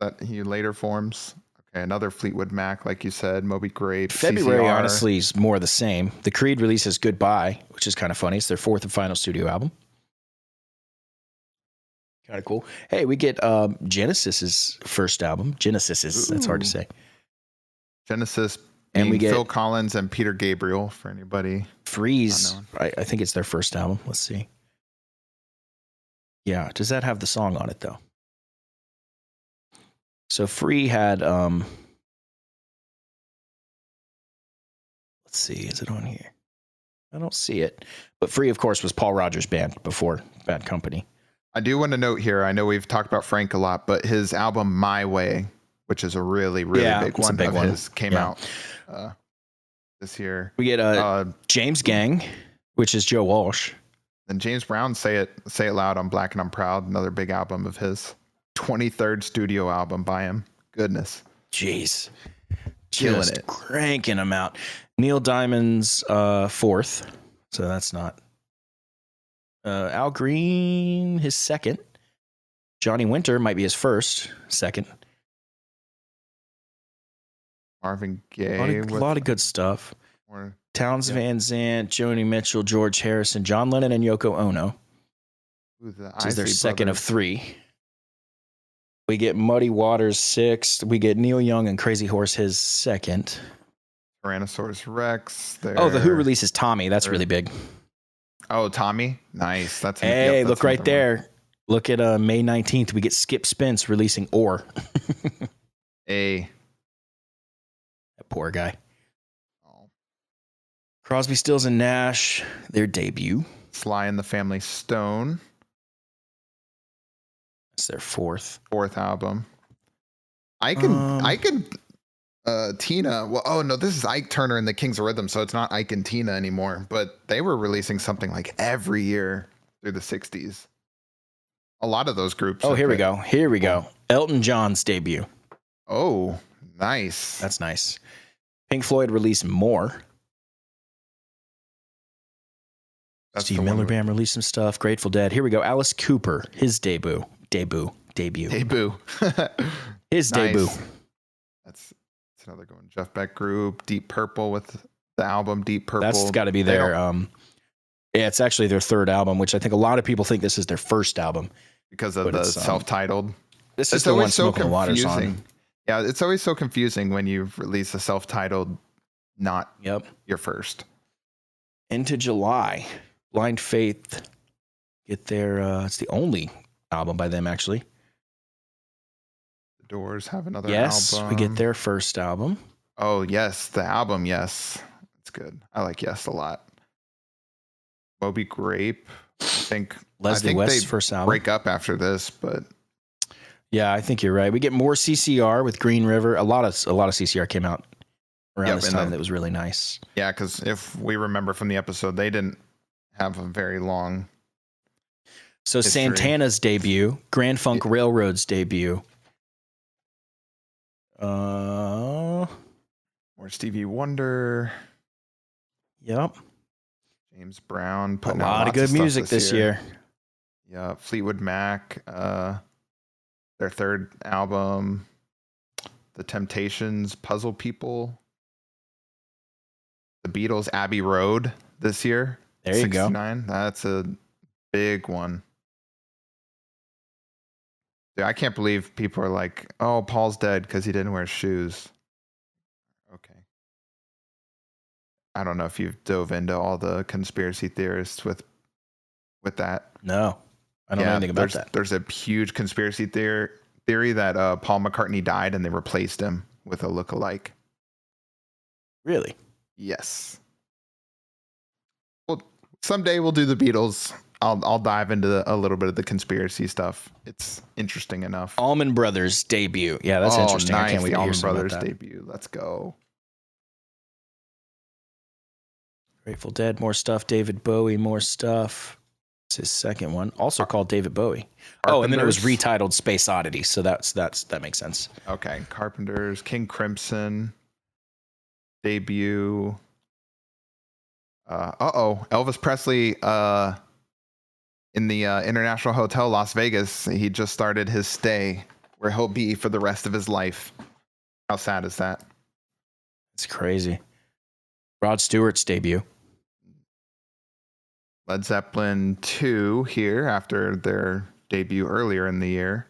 That he later forms. Okay, another Fleetwood Mac, like you said, Moby Grape. February, CCR. honestly, is more the same. The Creed releases Goodbye, which is kind of funny. It's their fourth and final studio album. Kind of cool. Hey, we get Genesis's first album. That's hard to say. Genesis, and we get Phil Collins and Peter Gabriel, for anybody. Freeze, I think it's their first album. Let's see. Yeah, does that have the song on it, though? So Free had, let's see, is it on here? I don't see it. But Free, of course, was Paul Rogers' band before Bad Company. I do want to note here, I know we've talked about Frank a lot, but his album My Way, which is a really, really big one of his, came out this year. We get James Gang, which is Joe Walsh. And James Brown, Say It Loud, I'm Black and I'm Proud, another big album of his. 23rd studio album by him. Goodness. Jeez. Killing Just it. cranking them out. Neil Diamond's fourth. So that's not. Al Green, his second. Johnny Winter might be his first, second. Marvin Gaye. A lot of good stuff. Or, Townes Van Zandt, Joni Mitchell, George Harrison, John Lennon, and Yoko Ono. the Which is their Isley second Brothers. of three. We get Muddy Waters sixth. We get Neil Young and Crazy Horse his second. Tyrannosaurus Rex. Oh, The Who releases Tommy. That's really big. Oh, Tommy. Nice. That's Hey, yep, that's look right another one. there. Look at May 19th. We get Skip Spence releasing Or. A. That poor guy. Oh. Crosby, Stills, and Nash, their debut. Sly and the Family Stone. That's their fourth. Fourth album. I can Tina. Well, oh no, this is Ike Turner and the Kings of Rhythm, so it's not Ike and Tina anymore. But they were releasing something like every year through the 60s. A lot of those groups. Oh, here we go. Here we go. Elton John's debut. Oh, nice. That's nice. Pink Floyd released More. That's Steve the one Miller with- Band released some stuff. Grateful Dead. Here we go. Alice Cooper, his debut. Debut. His Nice. debut. That's another good one. Jeff Beck Group, Deep Purple with the album Deep Purple. That's got to be They their. don't- Yeah, it's actually their third album, which I think a lot of people think this is their first album. because of but the it's, self-titled. This is It's the one always so Smoke on the Water's on. confusing. Yeah, it's always so confusing when you release a self-titled, not Yep. your first. Into July, Blind Faith get their. It's the only album by them actually. The Doors have another Yes, album. we get their first album. Oh, yes, the album, yes. It's good. I like Yes a lot. Moby Grape, I think Leslie West's first album. break up after this, but Yeah, I think you're right. We get more CCR with Green River. A lot of CCR came out around Yep, this and time. then- That was really nice. yeah, because if we remember from the episode, they didn't have a very long. So History. Santana's debut, Grand Funk Railroad's debut. Or Stevie Wonder, Yep. James Brown, A putting out lot of lots good stuff music this year. Yeah, Fleetwood Mac, their third album, The Temptations, Puzzle People, The Beatles, Abbey Road this year. There you go. 69. That's a big one. Dude, I can't believe people are like, "Oh, Paul's dead because he didn't wear shoes." Okay. I don't know if you've dove into all the conspiracy theorists with that. No, I don't know anything about that. There's a huge conspiracy theory that Paul McCartney died and they replaced him with a lookalike. Really? Yes. Well, someday we'll do the Beatles. I'll dive into a little bit of the conspiracy stuff. It's interesting enough. Allman Brothers debut. Yeah, that's interesting. Nice. I can't wait The to hear Allman some about Brothers that. debut. Let's go. Grateful Dead, more stuff. David Bowie, more stuff. It's his second one, also called David Bowie. Oh, and then it was Carpenters. retitled Space Oddity. So that makes sense. Okay, Carpenters, King Crimson, debut. Elvis Presley in the International Hotel, Las Vegas. He just started his stay where he'll be for the rest of his life. How sad is that? It's crazy. Rod Stewart's debut. Led Zeppelin 2 here after their debut earlier in the year.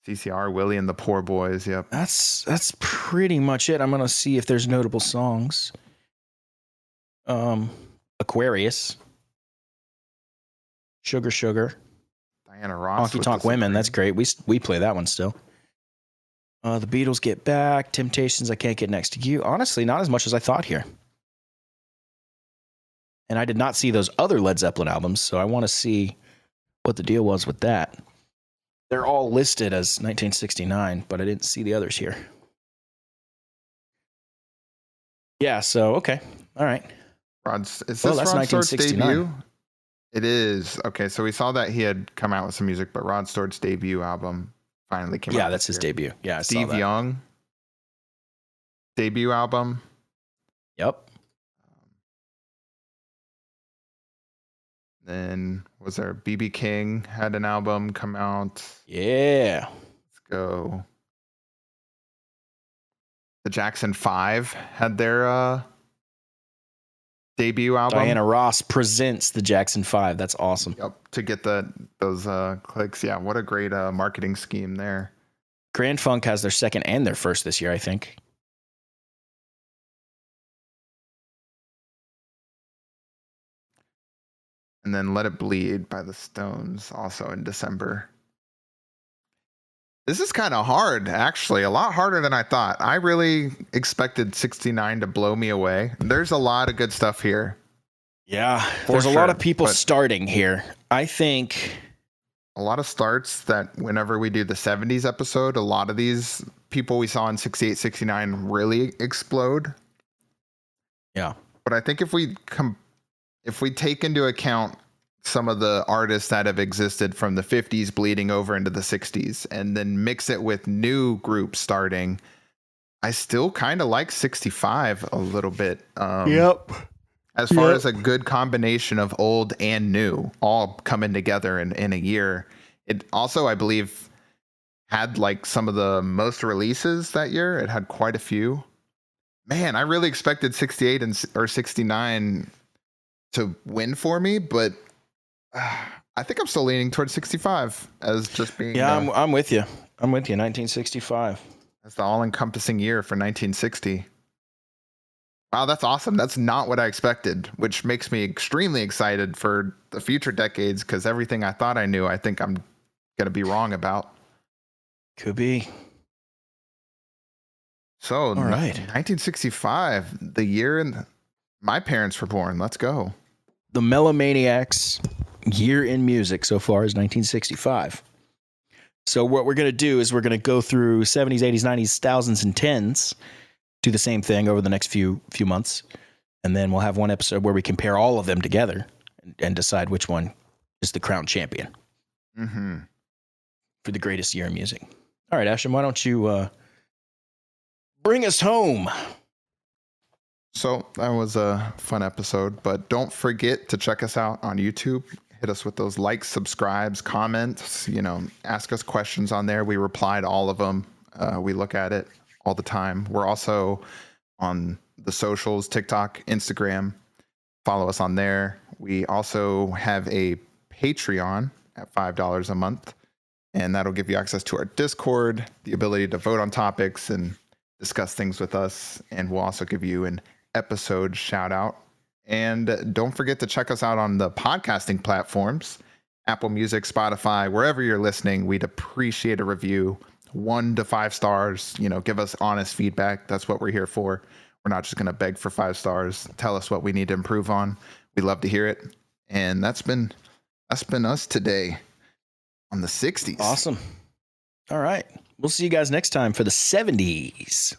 CCR, Willie and the Poor Boys. Yep. That's pretty much it. I'm gonna see if there's notable songs. Aquarius. Sugar Sugar. Diana Ross. Honky with Tonk the Women. Supreme. That's great. We play that one still. The Beatles Get Back. Temptations, I Can't Get Next to You. Honestly, not as much as I thought here. And I did not see those other Led Zeppelin albums, so I want to see what the deal was with that. They're all listed as 1969, but I didn't see the others here. Yeah, so, okay. All right. Is this Well, that's Rod Stewart's 1969. debut? It is. Okay, so we saw that he had come out with some music, but Rod Stewart's debut album finally came out. Yeah, that's his debut. Yeah, I saw Steve that. Young debut album. Yep. Then was there BB King had an album come out. Yeah. Let's go. The Jackson 5 had their debut album. Diana Ross presents the Jackson 5. That's awesome. Yep, to get those clicks. Yeah, what a great marketing scheme there. Grand Funk has their second and their first this year, I think. And then Let It Bleed by the Stones also in December. This is kind of hard, actually. A lot harder than I thought. I really expected 69 to blow me away. There's a lot of good stuff here. Yeah, there's a lot of people starting here. I think a lot of starts that whenever we do the 70s episode, a lot of these people we saw in 68, 69 really explode. Yeah. But I think if we take into account some of the artists that have existed from the 50s bleeding over into the 60s and then mix it with new groups starting, I still kind of like 65 a little bit. Yep. As far as a good combination of old and new all coming together in a year. It also, I believe, had like some of the most releases that year. It had quite a few. Man, I really expected 68 or 69 to win for me, but I think I'm still leaning towards 65 as just being. Yeah, I'm with you. I'm with you. 1965. That's the all-encompassing year for 1960. Wow, that's awesome. That's not what I expected, which makes me extremely excited for the future decades because everything I thought I knew, I think I'm going to be wrong about. Could be. So, all right. 1965, the year my parents were born. Let's go. The Melomaniax year in music so far is 1965. So what we're going to do is we're going to go through 70s, 80s, 90s, 1000s, and 10s. Do the same thing over the next few months, and then we'll have one episode where we compare all of them together and decide which one is the crown champion for the greatest year in music. All right, Ashton, why don't you bring us home? So that was a fun episode, but don't forget to check us out on YouTube. Hit us with those likes, subscribes, comments, ask us questions on there. We reply to all of them. We look at it all the time. We're also on the socials, TikTok, Instagram. Follow us on there. We also have a Patreon at $5 a month, and that'll give you access to our Discord, the ability to vote on topics and discuss things with us, and we'll also give you an episode shout out. And don't forget to check us out on the podcasting platforms, Apple Music, Spotify, wherever you're listening. We'd appreciate a review. 1 to 5 stars, give us honest feedback. That's what we're here for. We're not just going to beg for 5 stars. Tell us what we need to improve on. We love to hear it. And that's been us today on the 60s. Awesome. All right. We'll see you guys next time for the 70s.